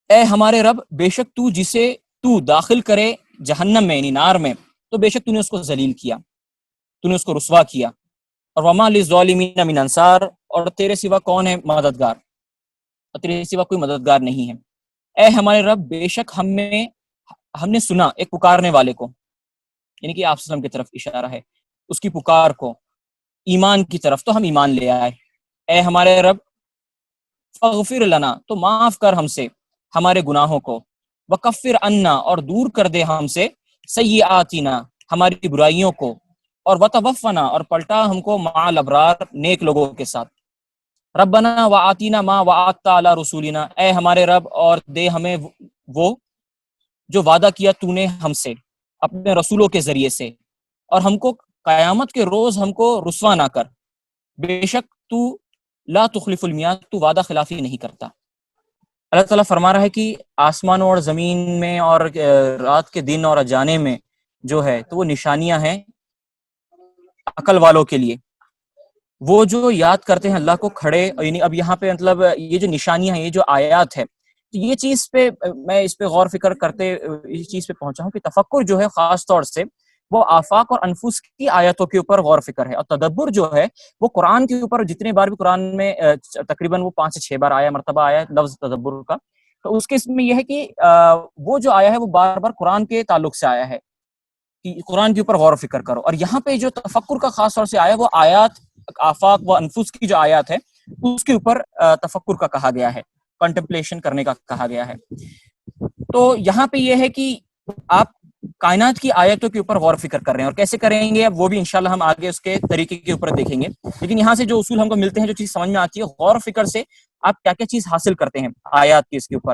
اے ہمارے رب، بے شک تو جسے تو داخل کرے جہنم میں یعنی نار میں تو بے شک تو نے اس کو ذلیل کیا، تو نے اس کو رسوا کیا. اور وما للظالمین من انصار، اور تیرے سوا کون ہے مددگار، اور تیرے سوا کوئی مددگار نہیں ہے. اے ہمارے رب، بے شک ہم نے سنا ایک پکارنے والے کو، یعنی کہ آپ صلی اللہ علیہ وسلم کی طرف اشارہ ہے، اس کی پکار کو ایمان کی طرف، تو ہم ایمان لے آئے. اے ہمارے رب، فاغفر لنا، تو معاف کر ہم سے ہمارے گناہوں کو، وکفر عنا، اور دور کر دے ہم سے سیئاتنا، ہماری برائیوں کو، اور وتوفنا، اور پلٹا ہم کو مع الابرار، نیک لوگوں کے ساتھ. ربنا وآتینا ما وعدت علی رسولنا، اے ہمارے رب اور دے ہمیں وہ جو وعدہ کیا تو نے ہم سے اپنے رسولوں کے ذریعے سے، اور ہم کو قیامت کے روز ہم کو رسوا نہ کر، بے شک تو لا تخلف المیاد، تو وعدہ خلافی نہیں کرتا۔ اللہ تعالیٰ فرما رہا ہے کہ آسمانوں اور زمین میں اور رات کے دن اور اجانے میں جو ہے تو وہ نشانیاں ہیں عقل والوں کے لیے، وہ جو یاد کرتے ہیں اللہ کو کھڑے، یعنی اب یہاں پہ مطلب یہ جو نشانیاں ہیں، یہ جو آیات ہے، تو یہ چیز پہ میں اس پہ غور فکر کرتے اس چیز پہ پہنچا ہوں کہ تفکر جو ہے خاص طور سے وہ آفاق اور انفس کی آیتوں کے اوپر غور فکر ہے، اور تدبر جو ہے وہ قرآن کے اوپر جتنے بار بھی قرآن میں تقریباً وہ 5 سے 6 بار آیا، مرتبہ آیا لفظ تدبر کا، تو اس کے اس میں یہ ہے کہ وہ جو آیا ہے وہ بار بار قرآن کے تعلق سے آیا ہے کہ قرآن کے اوپر غور و فکر کرو، اور یہاں پہ جو تفکر کا خاص طور سے آیا وہ آیات آفاق و انفس کی جو آیات ہے اس کے اوپر تفکر کا کہا گیا ہے، کنٹمپلیشن کرنے کا کہا گیا ہے۔ تو یہاں پہ یہ ہے کہ آپ کائنات کی آیتوں کے اوپر غور و فکر کر رہے ہیں، اور کیسے کریں گے اب وہ بھی انشاءاللہ ہم آگے اس کے طریقے کے اوپر دیکھیں گے، لیکن یہاں سے جو اصول ہم کو ملتے ہیں، جو چیز سمجھ میں آتی ہے، غور و فکر سے آپ کیا کیا چیز حاصل کرتے ہیں آیات کی اس کے اوپر۔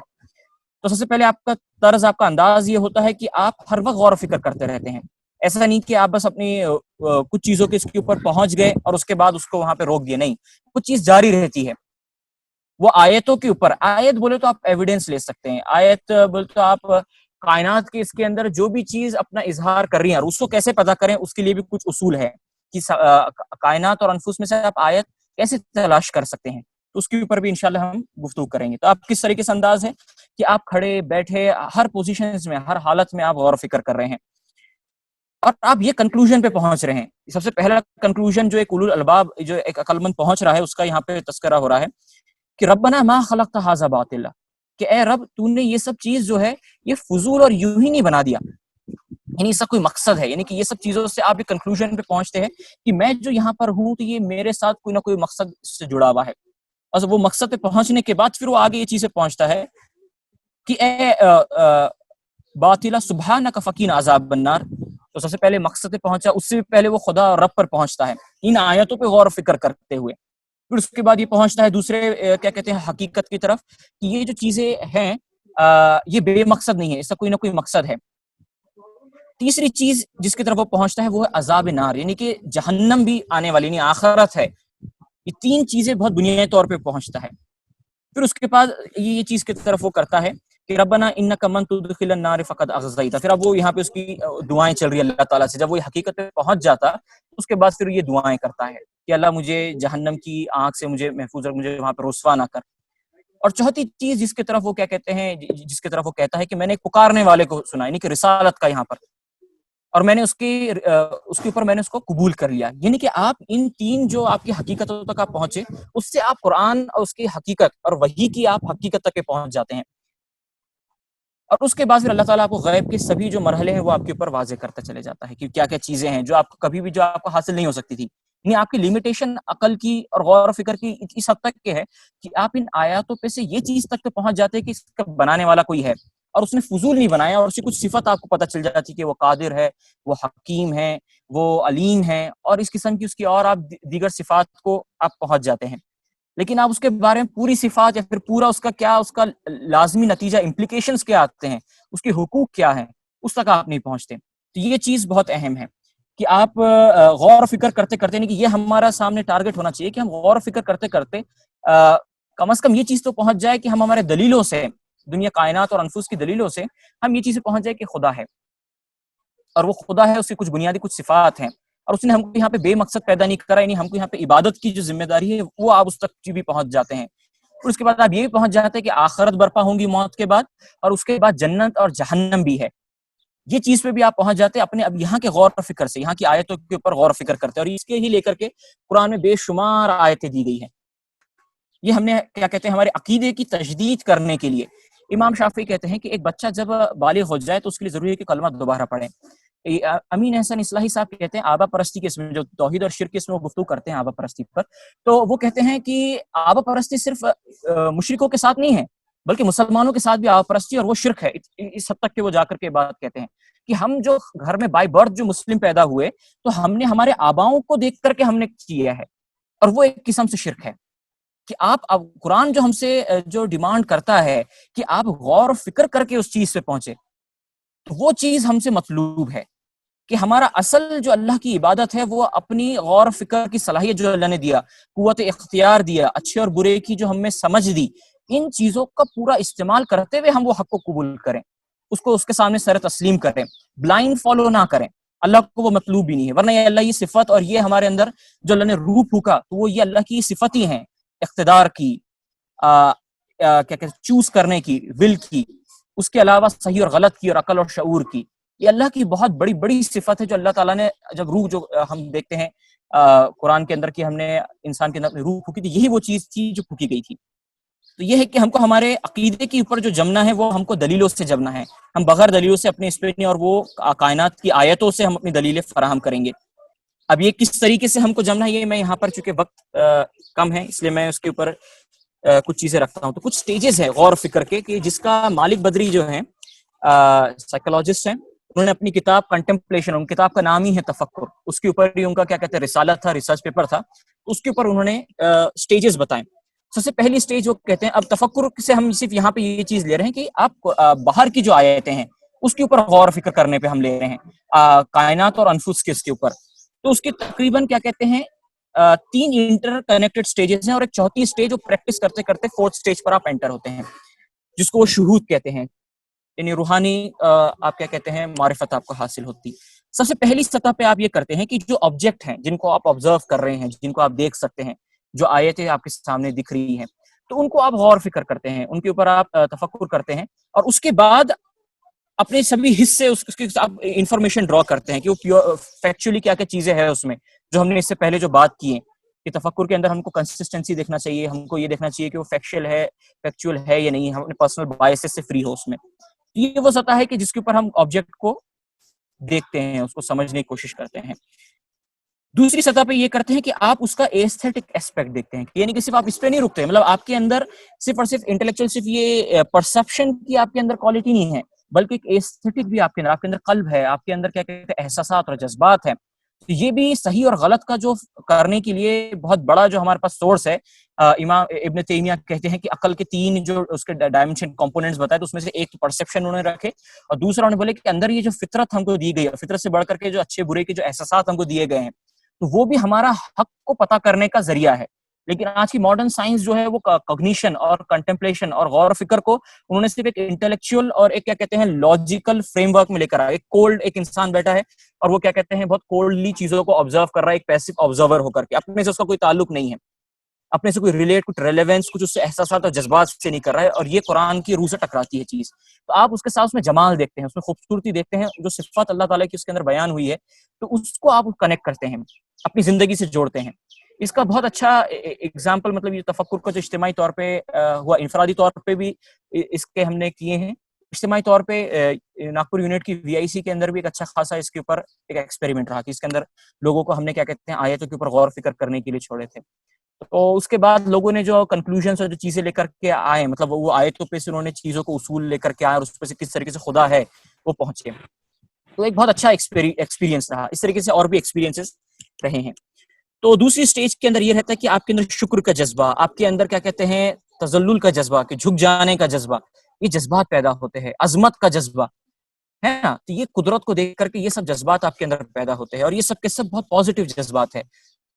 تو سب سے پہلے آپ کا طرز، آپ کا انداز یہ ہوتا ہے کہ آپ ہر وقت غور و فکر کرتے رہتے ہیں، ایسا نہیں کہ آپ بس اپنی کچھ چیزوں کے اس کے اوپر پہنچ گئے اور اس کے بعد اس کو وہاں پہ روک دیے، نہیں، کچھ چیز جاری رہتی ہے۔ وہ آیتوں کے اوپر، آیت بولے تو آپ ایویڈنس لے سکتے ہیں، آیت بولے تو آپ کائنات کے اس کے اندر جو بھی چیز اپنا اظہار کر رہی ہیں اور اس کو کیسے پتہ کریں، اس کے لیے بھی کچھ اصول ہے کہ کائنات اور انفس میں سے آپ آیت کیسے تلاش کر سکتے ہیں، تو اس کے اوپر بھی انشاءاللہ ہم گفتگو کریں گے۔ تو آپ کس طریقے سے انداز ہے کہ آپ کھڑے بیٹھے ہر پوزیشنز میں، ہر حالت میں آپ غور و فکر کر رہے ہیں، اور آپ یہ کنکلوژن پہ پہنچ رہے ہیں۔ سب سے پہلا کنکلوژن جو ایک اولو الالباب، جو ایک عقل مند پہنچ رہا ہے، اس کا یہاں پہ تذکرہ ہو رہا ہے کہ ربنا ما خلقت ھذا باطلا، کہ اے رب تو نے یہ سب چیز جو ہے یہ فضول اور یوں ہی نہیں بنا دیا، یعنی اس کا کوئی مقصد ہے، یعنی کہ یہ سب چیزوں سے آپ ایک کنکلوژن پہ پہنچتے ہیں کہ میں جو یہاں پر ہوں تو یہ میرے ساتھ کوئی نہ کوئی مقصد سے جڑا ہوا ہے، اور وہ مقصد پہ پہنچنے کے بعد پھر وہ آگے یہ چیزیں پہنچتا ہے کہ اے باطلا سبحانک فقینا عذاب النار۔ تو سب سے پہلے مقصد پہ پہنچا، اس سے بھی پہلے وہ خدا اور رب پر پہنچتا ہے ان آیتوں پہ غور و فکر کرتے ہوئے، پھر اس کے بعد یہ پہنچتا ہے دوسرے کیا کہتے ہیں حقیقت کی طرف کہ یہ جو چیزیں ہیں یہ بے مقصد نہیں ہے، اس کا کوئی نہ کوئی مقصد ہے۔ تیسری چیز جس کی طرف وہ پہنچتا ہے وہ ہے عذاب نار، یعنی کہ جہنم بھی آنے والی، یعنی آخرت ہے۔ یہ تین چیزیں بہت بنیادی طور پہ پہنچتا ہے۔ پھر اس کے بعد یہ چیز کی طرف وہ کرتا ہے کہ ربنا انک من تدخل النار فقد اخزیت، پھر اب وہ یہاں پہ اس کی دعائیں چل رہی ہے اللہ تعالیٰ سے، جب وہ حقیقت پہ پہنچ جاتا اس کے بعد پھر یہ دعائیں کرتا ہے کہ اللہ مجھے جہنم کی آنکھ سے مجھے محفوظ رکھ، مجھے وہاں پہ رسوا نہ کر۔ اور چوتھی چیز جس کی طرف وہ کیا کہتے ہیں، جس کی طرف وہ کہتا ہے کہ میں نے پکارنے والے کو سنا، یعنی کہ رسالت کا یہاں پر، اور میں نے اس کے اوپر میں نے اس کو قبول کر لیا، یعنی کہ آپ ان تین جو آپ کی حقیقتوں تک آپ پہنچے، اس سے آپ قرآن اور اس کی حقیقت اور وحی کی آپ حقیقت تک پہنچ جاتے ہیں، اور اس کے بعد پھر اللہ تعالیٰ آپ کو غیب کے سبھی جو مرحلے ہیں وہ آپ کے اوپر واضح کرتا چلے جاتا ہے کہ کیا کیا چیزیں ہیں جو آپ کو کبھی بھی جو آپ کو حاصل نہیں ہو سکتی تھی، یعنی آپ کی لمیٹیشن عقل کی اور غور و فکر کی اس حد تک کے ہے کہ آپ ان آیاتوں پہ سے یہ چیز تک پہنچ جاتے ہیں کہ اس کا بنانے والا کوئی ہے، اور اس نے فضول نہیں بنایا، اور اس کی کچھ صفت آپ کو پتہ چل جاتی کہ وہ قادر ہے، وہ حکیم ہے، وہ علیم ہے، اور اس قسم کی اس کی اور آپ دیگر صفات کو آپ پہنچ جاتے ہیں۔ لیکن آپ اس کے بارے میں پوری صفات یا پھر پورا اس کا کیا، اس کا لازمی نتیجہ امپلیکیشنز کیا آتے ہیں، اس کے حقوق کیا ہیں، اس تک آپ نہیں پہنچتے۔ تو یہ چیز بہت اہم ہے کہ آپ غور و فکر کرتے کرتے، نہیں کہ یہ ہمارا سامنے ٹارگٹ ہونا چاہیے کہ ہم غور و فکر کرتے کرتے کم از کم یہ چیز تو پہنچ جائے کہ ہم ہمارے دلیلوں سے، دنیا کائنات اور انفس کی دلیلوں سے ہم یہ چیزیں پہنچ جائے کہ خدا ہے، اور وہ خدا ہے، اس کی کچھ بنیادی کچھ صفات ہیں، اور اس نے ہم کو یہاں پہ بے مقصد پیدا نہیں کرا، یعنی ہم کو یہاں پہ عبادت کی جو ذمہ داری ہے وہ آپ اس تک بھی پہنچ جاتے ہیں۔ پھر اس کے بعد آپ یہ بھی پہنچ جاتے ہیں کہ آخرت برپا ہوں گی موت کے بعد، اور اس کے بعد جنت اور جہنم بھی ہے، یہ چیز پہ بھی آپ پہنچ جاتے ہیں اپنے اب یہاں کے غور و فکر سے، یہاں کی آیتوں کے اوپر غور و فکر کرتے ہیں، اور اس کے ہی لے کر کے قرآن میں بے شمار آیتیں دی گئی ہیں۔ یہ ہم نے کیا کہتے ہیں ہمارے عقیدے کی تجدید کرنے کے لیے، امام شافعی کہتے ہیں کہ ایک بچہ جب بالغ ہو جائے تو اس کے لیے ضروری ہے کہ کلمہ دوبارہ پڑھیں۔ امین احسن اصلاحی صاحب کہتے ہیں آبا پرستی کے اس میں جو توحید اور شرک کے اس میں وہ گفتگو کرتے ہیں آبا پرستی پر، تو وہ کہتے ہیں کہ آبا پرستی صرف مشرکوں کے ساتھ نہیں ہے بلکہ مسلمانوں کے ساتھ بھی آبا پرستی اور وہ شرک ہے، اس حد تک کہ وہ جا کر کے بات کہتے ہیں کہ ہم جو گھر میں بائی برتھ جو مسلم پیدا ہوئے تو ہم نے ہمارے آباؤں کو دیکھ کر کے ہم نے کیا ہے، اور وہ ایک قسم سے شرک ہے کہ آپ اب قرآن جو ہم سے جو ڈیمانڈ کرتا ہے کہ آپ غور و فکر کر کے اس چیز پہ پہنچے، وہ چیز ہم سے مطلوب ہے کہ ہمارا اصل جو اللہ کی عبادت ہے وہ اپنی غور فکر کی صلاحیت جو اللہ نے دیا، قوت اختیار دیا، اچھے اور برے کی جو ہمیں سمجھ دی، ان چیزوں کا پورا استعمال کرتے ہوئے ہم وہ حق کو قبول کریں، اس کو اس کے سامنے سر تسلیم کریں، بلائنڈ فالو نہ کریں. اللہ کو وہ مطلوب بھی نہیں ہے، ورنہ یہ اللہ کی صفت اور یہ ہمارے اندر جو اللہ نے روح پھونکا تو وہ یہ اللہ کی صفت ہی ہیں، اقتدار کی، کیا کہتے چوز کرنے کی، ول کی، اس کے علاوہ صحیح اور غلط کی اور عقل اور شعور کی. یہ اللہ کی بہت بڑی بڑی صفت ہے جو اللہ تعالیٰ نے جب روح جو ہم دیکھتے ہیں قرآن کے اندر کہ ہم نے انسان کے اندر اپنی روح پھونکی تھی، یہی وہ چیز تھی جو پھونکی گئی تھی. تو یہ ہے کہ ہم کو ہمارے عقیدے کے اوپر جو جمنا ہے وہ ہم کو دلیلوں سے جمنا ہے. ہم بغیر دلیلوں سے اپنے اس پہ نہیں، اور وہ کائنات کی آیتوں سے ہم اپنی دلیلیں فراہم کریں گے. اب یہ کس طریقے سے ہم کو جمنا ہے، یہ میں یہاں پر چونکہ وقت کم ہے اس لیے میں اس کے اوپر کچھ چیزیں رکھتا ہوں. تو کچھ سٹیجز ہیں غور فکر کے کہ جس کا مالک بدری جو ہیں سائیکولوجسٹ ہیں، انہوں نے اپنی کتاب کنٹمپلیشن، ان کتاب کا نام ہی ہے تفکر، اس کے اوپر ہی ان کا کیا کہتے ہیں رسالہ تھا، ریسرچ پیپر تھا، اس کے اوپر انہوں نے سٹیجز بتائیں. سب سے پہلی سٹیج وہ کہتے ہیں، اب تفکر سے ہم صرف یہاں پہ یہ چیز لے رہے ہیں کہ آپ باہر کی جو آیتیں ہیں اس کے اوپر غور فکر کرنے پہ ہم لے رہے ہیں، کائنات اور انفس کے اس کے اوپر. تو اس کے تقریباً کیا کہتے ہیں 3 انٹر کنیکٹڈ سٹیجز ہیں، اور ایک چوتھی سٹیج جو پریکٹس کرتے کرتے 4تھ سٹیج پر آپ انٹر ہوتے ہیں، جس کو وہ شہود کہتے ہیں، یعنی روحانی آپ کیا کہتے ہیں معرفت آپ کو حاصل ہوتی. سب سے پہلی سطح پہ آپ یہ کرتے ہیں کہ جو آبجیکٹ ہیں جن کو آپ آبزرو کر رہے ہیں، جن کو آپ دیکھ سکتے ہیں، جو آیتیں آپ کے سامنے دکھ رہی ہیں، تو ان کو آپ غور فکر کرتے ہیں، ان کے اوپر آپ تفکر کرتے ہیں، اور اس کے بعد اپنے سبھی حصے اس کی آپ انفارمیشن ڈرا کرتے ہیں کہ وہ فیکچولی کیا کیا چیزیں ہیں اس میں جو ہم نے اس سے پہلے جو بات کی ہے کہ تفکر کے اندر ہم کو کنسسٹنسی دیکھنا چاہیے، ہم کو یہ دیکھنا چاہیے کہ وہ فیکچوئل ہے یا نہیں، ہم اپنے پرسنل بائسز سے فری ہو اس میں. یہ وہ سطح ہے کہ جس کے اوپر ہم آبجیکٹ کو دیکھتے ہیں، اس کو سمجھنے کی کوشش کرتے ہیں. دوسری سطح پہ یہ کرتے ہیں کہ آپ اس کا ایستھیٹک ایسپیکٹ دیکھتے ہیں، یعنی کہ صرف آپ اس پہ نہیں رکتے، مطلب آپ کے اندر صرف اور صرف انٹلیکچوئل صرف یہ پرسپشن کی آپ کے اندر کوالٹی نہیں ہے، بلکہ ایک ایستھیٹک بھی آپ کے اندر قلب ہے، آپ کے اندر کیا کہتے ہیں احساسات اور جذبات ہیں. تو یہ بھی صحیح اور غلط کا جو کرنے کے لیے بہت بڑا جو ہمارے پاس سورس ہے. امام ابن تیمیہ کہتے ہیں کہ عقل کے 3 جو اس کے ڈائمنشن کمپوننٹس بتائے، تو اس میں سے ایک پرسپشن انہوں نے رکھے، اور دوسرا انہوں نے بولے کہ اندر یہ جو فطرت ہم کو دی گئی ہے، فطرت سے بڑھ کر کے جو اچھے برے کے جو احساسات ہم کو دیے گئے ہیں، تو وہ بھی ہمارا حق کو پتہ کرنے کا ذریعہ ہے. لیکن آج کی ماڈرن سائنس جو ہے وہ کوگنیشن اور کنٹمپلیشن اور غور و فکر کو انہوں نے صرف ایک انٹلیکچوئل اور ایک کیا کہتے ہیں لاجیکل فریم ورک میں لے کر آیا. ایک کولڈ ایک انسان بیٹھا ہے اور وہ کیا کہتے ہیں بہت کولڈلی چیزوں کو آبزرو کر رہا ہے، ایک پیسو آبزرور ہو کر کے، اپنے سے اس کا کوئی تعلق نہیں ہے، اپنے سے کوئی ریلیٹ، کچھ ریلیونس، کچھ اس سے احساسات اور جذبات سے نہیں کر رہا ہے، اور یہ قرآن کی روح سے ٹکراتی ہے چیز. تو آپ اس کے ساتھ اس میں جمال دیکھتے ہیں، اس میں خوبصورتی دیکھتے ہیں، جو صفات اللہ تعالیٰ کی اس کے اندر بیان ہوئی ہے، تو اس کو آپ کنیکٹ کرتے ہیں، اپنی زندگی سے جوڑتے ہیں. اس کا بہت اچھا اگزامپل مطلب یہ تفکر کا جو اجتماعی طور پہ ہوا، انفرادی طور پہ بھی اس کے ہم نے کیے ہیں، اجتماعی طور پہ ناگپور یونٹ کی VIC کے اندر بھی ایک اچھا خاصا اس کے اوپر ایک ایکسپیریمنٹ رہا کہ اس کے اندر لوگوں کو ہم نے کیا کہتے ہیں آیتوں کے اوپر غور فکر کرنے کے لیے چھوڑے تھے. تو اس کے بعد لوگوں نے جو کنکلوژنس اور جو چیزیں لے کر کے آئے، مطلب وہ آیتوں پہ سے انہوں نے چیزوں کو اصول لے کر کے آئے اور اس پہ سے کس طریقے سے خدا ہے وہ پہنچے. تو ایک بہت اچھا ایکسپیرینس رہا. اس طریقے سے اور بھی ایکسپیرینسز رہے ہیں. تو دوسری سٹیج کے اندر یہ رہتا ہے کہ آپ کے اندر شکر کا جذبہ، آپ کے اندر کیا کہتے ہیں تذلل کا جذبہ، کہ جھک جانے کا جذبہ، یہ جذبات پیدا ہوتے ہیں، عظمت کا جذبہ ہے نا. تو یہ قدرت کو دیکھ کر کے یہ سب جذبات آپ کے اندر پیدا ہوتے ہیں، اور یہ سب کے سب بہت پازیٹیو جذبات ہے.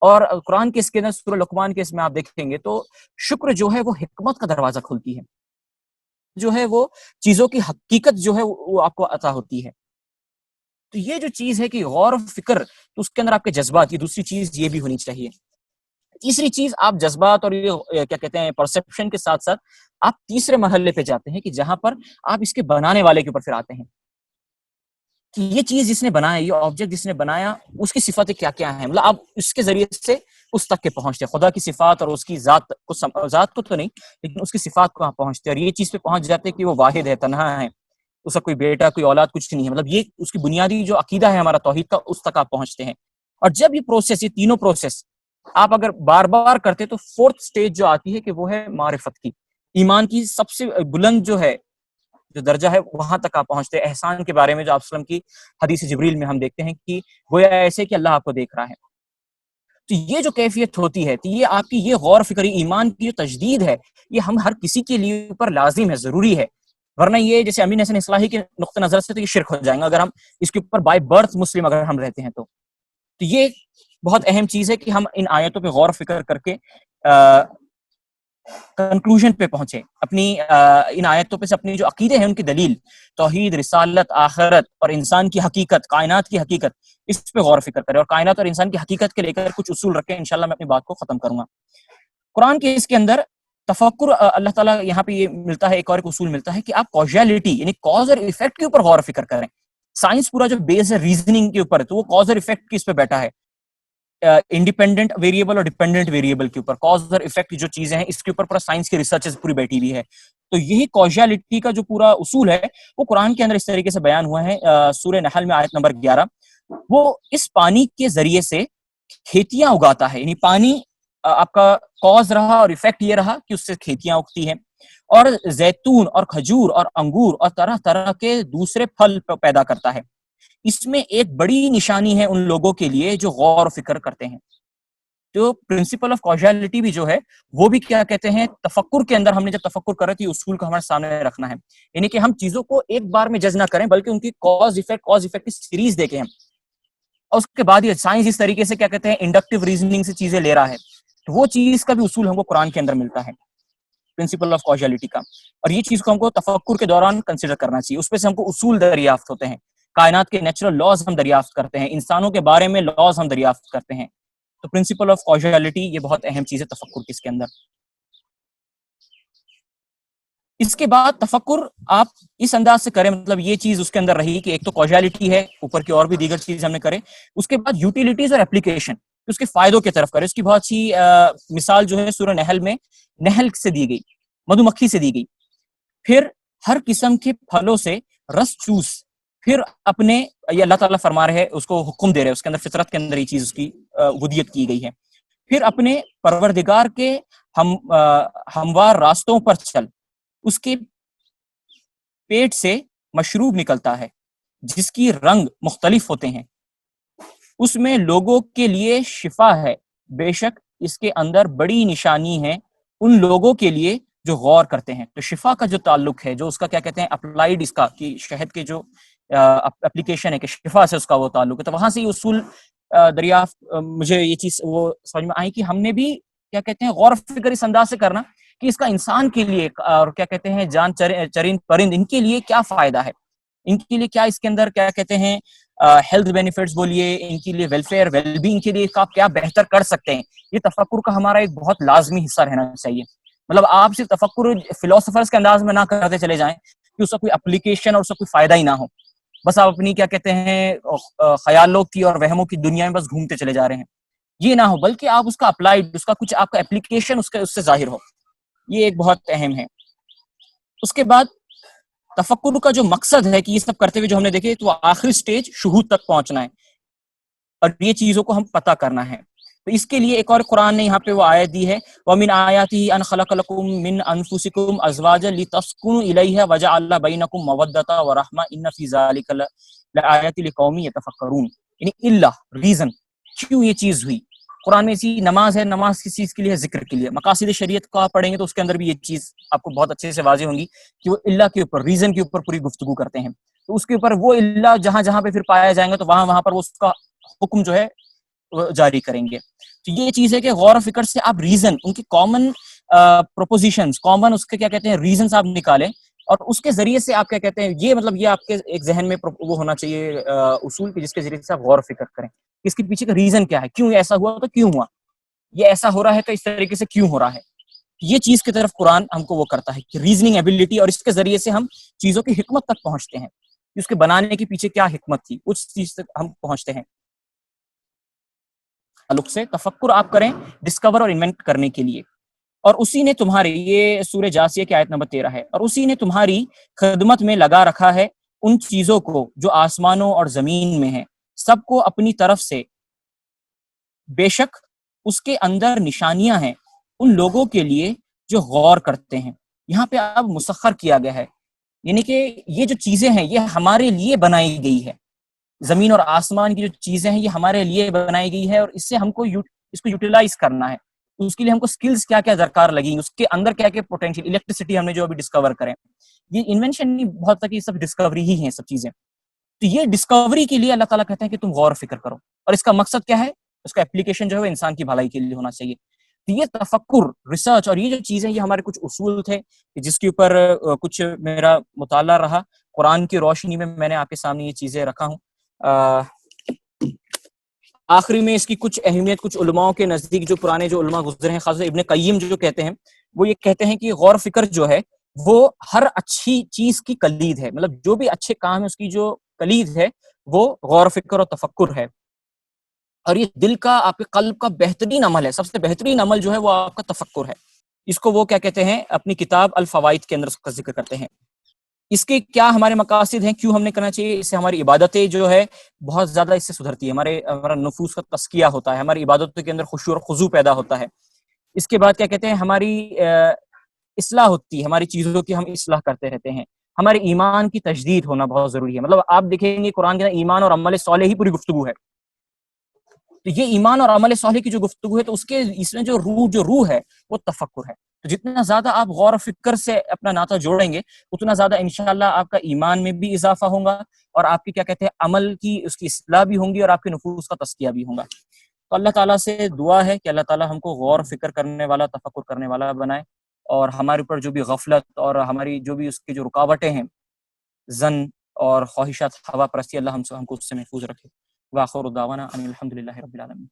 اور قرآن کے اس کے اندر سورہ لقمان کے اس میں آپ دیکھیں گے تو شکر جو ہے وہ حکمت کا دروازہ کھولتی ہے، جو ہے وہ چیزوں کی حقیقت جو ہے وہ آپ کو عطا ہوتی ہے. تو یہ جو چیز ہے کہ غور و فکر، تو اس کے اندر آپ کے جذبات، یہ دوسری چیز یہ بھی ہونی چاہیے. تیسری چیز آپ جذبات اور یہ کیا کہتے ہیں پرسپشن کے ساتھ ساتھ آپ تیسرے مرحلے پہ جاتے ہیں کہ جہاں پر آپ اس کے بنانے والے کے اوپر پھر آتے ہیں کہ یہ چیز جس نے بنایا، یہ آبجیکٹ جس نے بنایا، اس کی صفاتیں کیا کیا ہیں. مطلب آپ اس کے ذریعے سے اس تک کے پہنچتے ہیں، خدا کی صفات اور اس کی ذات کو تو نہیں لیکن اس کی صفات کو آپ پہنچتے ہیں، اور یہ چیز پہ پہنچ جاتے ہیں کہ وہ واحد ہے، تنہا ہے، اس کا کوئی بیٹا کوئی اولاد کچھ نہیں ہے. مطلب یہ اس کی بنیادی جو عقیدہ ہے ہمارا توحید کا، اس تک آپ پہنچتے ہیں. اور جب یہ پروسیس، یہ تینوں پروسیس آپ اگر بار بار کرتے تو 4تھ سٹیج جو آتی ہے کہ وہ ہے معرفت کی، ایمان کی سب سے بلند جو ہے جو درجہ ہے وہاں تک آپ پہنچتے ہیں. احسان کے بارے میں جو آپ وسلم کی حدیث جبریل میں ہم دیکھتے ہیں کہ گویا ایسے کہ اللہ آپ کو دیکھ رہا ہے. تو یہ جو کیفیت ہوتی ہے، تو یہ آپ کی یہ غور فکری ایمان کی جو تجدید ہے، یہ ہم ہر کسی کے لیے اوپر لازم ہے، ضروری ہے. ورنہ یہ جیسے امین حسن اصلاحی کے نقطہ نظر سے تو یہ شرک ہو جائیں گا اگر ہم اس کے اوپر بائی برتھ مسلم اگر ہم رہتے ہیں تو یہ بہت اہم چیز ہے کہ ہم ان آیتوں پہ غور و فکر کر کے کنکلوژن پہ پہنچے، اپنی ان آیتوں پہ سے اپنی جو عقیدے ہیں ان کی دلیل، توحید، رسالت، آخرت اور انسان کی حقیقت، کائنات کی حقیقت، اس پہ غور و فکر کریں اور کائنات اور انسان کی حقیقت کے لے کر کچھ اصول رکھیں. انشاءاللہ میں اپنی بات کو ختم کروں گا. قرآن کے اس کے اندر تفکر، اللہ تعالیٰ یہاں پہ یہ ملتا ہے، ایک اور ایک اصول ملتا ہے کہ آپ کاجیلٹی یعنی کاز اور ایفیکٹ کے اوپر غور و فکر کریں. سائنس پورا جو بیس ہے ریزننگ کے اوپر، تو وہ کاز اور ایفیکٹ کی اس پہ بیٹھا ہے، انڈیپینڈنٹ ویریبل اور ڈیپینڈنٹ ویریبل کے اوپر کاز اور ایفیکٹ جو چیزیں ہیں اس کے اوپر پورا سائنس کی ریسرچ پوری بیٹھی ہوئی ہے. تو یہی کاجیلٹی کا جو پورا اصول ہے وہ قرآن کے اندر اس طریقے سے بیان ہوا ہے. سورہ نحل میں آیت نمبر 11، وہ اس پانی کے ذریعے سے کھیتیاں اگاتا ہے، یعنی پانی آپ کا کاز رہا اور ایفیکٹ یہ رہا کہ اس سے کھیتیاں اگتی ہیں، اور زیتون اور کھجور اور انگور اور طرح طرح کے دوسرے پھل پیدا کرتا ہے. اس میں ایک بڑی نشانی ہے ان لوگوں کے لیے جو غور و فکر کرتے ہیں. تو پرنسپل آف کاجیلٹی بھی جو ہے وہ بھی کیا کہتے ہیں، تفکر کے اندر ہم نے جب تفکر کر رہے تھے اصول کو ہمارے سامنے رکھنا ہے، یعنی کہ ہم چیزوں کو ایک بار میں جج نہ کریں بلکہ ان کی کاز ایفیکٹ کی سیریز دیکھیں ہم، اور اس کے بعد یہ سائنس اس طریقے سے کیا کہتے ہیں انڈکٹیو ریزننگ سے چیزیں لے رہا ہے، تو وہ چیز کا بھی اصول ہم کو قرآن کے اندر ملتا ہے، پرنسپل آف کاجیلٹی کا. اور یہ چیز کو ہم کو تفکر کے دوران کنسیڈر کرنا چاہیے. اس پہ سے ہم کو اصول دریافت ہوتے ہیں، کائنات کے نیچرل لاز ہم دریافت کرتے ہیں، انسانوں کے بارے میں لاز ہم دریافت کرتے ہیں. تو پرنسپل آف کاجیلٹی یہ بہت اہم چیز ہے تفکر کی اس کے اندر. اس کے بعد تفکر آپ اس انداز سے کریں، مطلب یہ چیز اس کے اندر رہی کہ ایک تو کاجیلٹی ہے، اوپر کی اور بھی دیگر چیز ہم نے کرے. اس کے بعد یوٹیلیٹیز اور اپلیکیشن، اس کے فائدوں کی طرف کرے. اس کی بہت سی مثال جو ہے سورہ نحل میں نحل سے دی گئی، مدھو مکھی سے دی گئی. پھر ہر قسم کے پھلوں سے رس چوس، پھر اپنے یہ اللہ تعالیٰ فرما رہے ہیں، اس کو حکم دے رہے ہیں، اس کے اندر فطرت کے اندر یہ چیز اس کی ودیت کی گئی ہے. پھر اپنے پروردگار کے ہموار راستوں پر چل، اس کے پیٹ سے مشروب نکلتا ہے جس کی رنگ مختلف ہوتے ہیں، اس میں لوگوں کے لیے شفا ہے، بے شک اس کے اندر بڑی نشانی ہے ان لوگوں کے لیے جو غور کرتے ہیں. تو شفا کا جو تعلق ہے، جو اس کا کیا کہتے ہیں اپلائیڈ، اس کا کہ شہد کے جو اپلیکیشن ہے کہ شفا سے اس کا وہ تعلق ہے. تو وہاں سے یہ اصول دریافت مجھے یہ چیز وہ سمجھ میں آئی کہ ہم نے بھی کیا کہتے ہیں غور و فکر اس انداز سے کرنا کہ اس کا انسان کے لیے اور کیا کہتے ہیں جان چرند پرند ان کے لیے کیا فائدہ ہے، ان کے لیے کیا اس کے اندر کیا کہتے ہیں ہیلتھ بینیفٹس بولیے، ان کے لیے ویلفیئر ویل بینگ کے لیے آپ کیا بہتر کر سکتے ہیں. یہ تفکر کا ہمارا ایک بہت لازمی حصہ رہنا چاہیے. مطلب آپ صرف تفکر فلاسفرز کے انداز میں نہ کرتے چلے جائیں کہ اس کا کوئی اپلیکیشن اور اس کا کوئی فائدہ ہی نہ ہو، بس آپ اپنی کیا کہتے ہیں خیالوں کی اور وہموں کی دنیا میں بس گھومتے چلے جا رہے ہیں. یہ نہ ہو، بلکہ آپ اس کا اپلائیڈ، اس کا کچھ آپ کا اپلیکیشن اس سے ظاہر ہو. یہ ایک بہت اہم ہے. اس کے بعد تفکر کا جو مقصد ہے کہ یہ سب کرتے ہوئے جو ہم نے دیکھے تو آخری سٹیج شہود تک پہنچنا ہے اور یہ چیزوں کو ہم پتہ کرنا ہے. تو اس کے لیے ایک اور قرآن نے یہاں پہ وہ آیت دی ہے، وَمِنْ آیَاتِهِ أَنْ خَلَقَ لَكُم مِّنْ أَنفُسِكُمْ أَزْوَاجًا لِتَسْكُنُوا إِلَيْهَا وَجَعَلَ بَيْنَكُم مَّوَدَّةً وَرَحْمَةً إِنَّ فِي ذَلِكَ لَآيَاتٍ لِقَوْمٍ يَتَفَكَّرُونَ. یعنی اللہ ریزن کیوں یہ چیز ہوئی. قرآن میں اسی نماز ہے، نماز کس چیز کے لیے؟ ذکر کے لیے. مقاصد شریعت کو آپ پڑھیں گے تو اس کے اندر بھی یہ چیز آپ کو بہت اچھے سے واضح ہوں گی کہ وہ اللہ کے اوپر، ریزن کے اوپر پوری گفتگو کرتے ہیں. تو اس کے اوپر وہ اللہ جہاں جہاں پہ پھر پایا جائیں گا تو وہاں وہاں پر وہ اس کا حکم جو ہے جاری کریں گے. تو یہ چیز ہے کہ غور و فکر سے آپ ریزن، ان کی کامن پروپوزیشنز، کامن اس کے کیا کہتے ہیں ریزنز آپ نکالیں اور اس کے ذریعے سے آپ کیا کہتے ہیں یہ مطلب یہ آپ کے ایک ذہن میں وہ ہونا چاہیے اصول کہ جس کے ذریعے سے آپ غور و فکر کریں اس کے پیچھے کا ریزن کیا ہے، کیوں ایسا ہوا تو کیوں ہوا، یہ ایسا ہو رہا ہے تو اس طریقے سے کیوں ہو رہا ہے. یہ چیز کی طرف قرآن ہم کو وہ کرتا ہے کہ ریزننگ ایبلٹی، اور اس کے ذریعے سے ہم چیزوں کی حکمت تک پہنچتے ہیں کہ اس کے بنانے کے پیچھے کیا حکمت تھی، اس چیز تک ہم پہنچتے ہیں. تعلق سے تفکر آپ کریں ڈسکور اور انوینٹ کرنے کے لیے. اور اسی نے تمہاری، یہ سورہ جاسیہ کی آیت نمبر 13 ہے، اور اسی نے تمہاری خدمت میں لگا رکھا ہے ان چیزوں کو جو آسمانوں اور زمین میں ہیں، سب کو اپنی طرف سے، بے شک اس کے اندر نشانیاں ہیں ان لوگوں کے لیے جو غور کرتے ہیں. یہاں پہ اب مسخر کیا گیا ہے، یعنی کہ یہ جو چیزیں ہیں یہ ہمارے لیے بنائی گئی ہے. زمین اور آسمان کی جو چیزیں ہیں یہ ہمارے لیے بنائی گئی ہے اور اس سے ہم کو اس کو یوٹیلائز کرنا ہے، اس کے لیے ہم کو اسکلس کیا کیا درکار لگیں گی, اس کے اندر کیا کیا پوٹینشیل, الیکٹریسٹی ہم نے جو ابھی ڈسکور کریں, یہ انوینشن نہیں, بہت تک یہ سب ڈسکوری ہی ہیں سب چیزیں. تو یہ ڈسکوری کے لیے اللہ تعالیٰ کہتے ہیں کہ تم غور و فکر کرو, اور اس کا مقصد کیا ہے, اس کا اپلیکیشن جو ہے وہ انسان کی بھلائی کے لیے ہونا چاہیے. تو یہ تفکر, ریسرچ اور یہ جو چیزیں, یہ ہمارے کچھ اصول تھے جس کے اوپر کچھ میرا مطالعہ رہا. قرآن کی روشنی میں میں نے آپ کے سامنے یہ چیزیں رکھا ہوں. آخری میں اس کی کچھ اہمیت کچھ علماء کے نزدیک, جو پرانے جو علماء گزرے ہیں, خاص ابن قیم جو کہتے ہیں, وہ یہ کہتے ہیں کہ غور و فکر جو ہے وہ ہر اچھی چیز کی کلید ہے. مطلب جو بھی اچھے کام ہے اس کی جو کلید ہے وہ غور و فکر اور تفکر ہے. اور یہ دل کا, آپ کے قلب کا بہترین عمل ہے. سب سے بہترین عمل جو ہے وہ آپ کا تفکر ہے. اس کو وہ کیا کہتے ہیں, اپنی کتاب الفوائد کے اندر اس کا ذکر کرتے ہیں. اس کے کیا ہمارے مقاصد ہیں, کیوں ہم نے کرنا چاہیے, اس سے ہماری عبادتیں جو ہے بہت زیادہ اس سے سدھرتی ہے, ہمارا نفوس کا تزکیہ ہوتا ہے, ہماری عبادتوں کے اندر خشوع اور خضوع پیدا ہوتا ہے. اس کے بعد کیا کہتے ہیں, ہماری اصلاح ہوتی ہے, ہماری چیزوں کی ہم اصلاح کرتے رہتے ہیں. ہمارے ایمان کی تجدید ہونا بہت ضروری ہے. مطلب آپ دیکھیں گے قرآن کے اندر ایمان اور عمل صالح ہی پوری گفتگو ہے. تو یہ ایمان اور عمل صالح کی جو گفتگو ہے, تو اس میں جو روح ہے وہ تفکر ہے. تو جتنا زیادہ آپ غور و فکر سے اپنا ناطہ جوڑیں گے, اتنا زیادہ انشاءاللہ آپ کا ایمان میں بھی اضافہ ہوگا, اور آپ کی کیا کہتے ہیں عمل کی اس کی اصلاح بھی ہوں گی, اور آپ کے نفوس کا تزکیہ بھی ہوگا. تو اللہ تعالیٰ سے دعا ہے کہ اللہ تعالیٰ ہم کو غور و فکر کرنے والا, تفکر کرنے والا بنائے, اور ہمارے اوپر جو بھی غفلت اور ہماری جو بھی اس کی جو رکاوٹیں ہیں, زن اور خواہشات ہوا پرستی, اللہ ہم کو اس سے محفوظ رکھے. وآخر دعوانا ان الحمد للہ رب العالمین.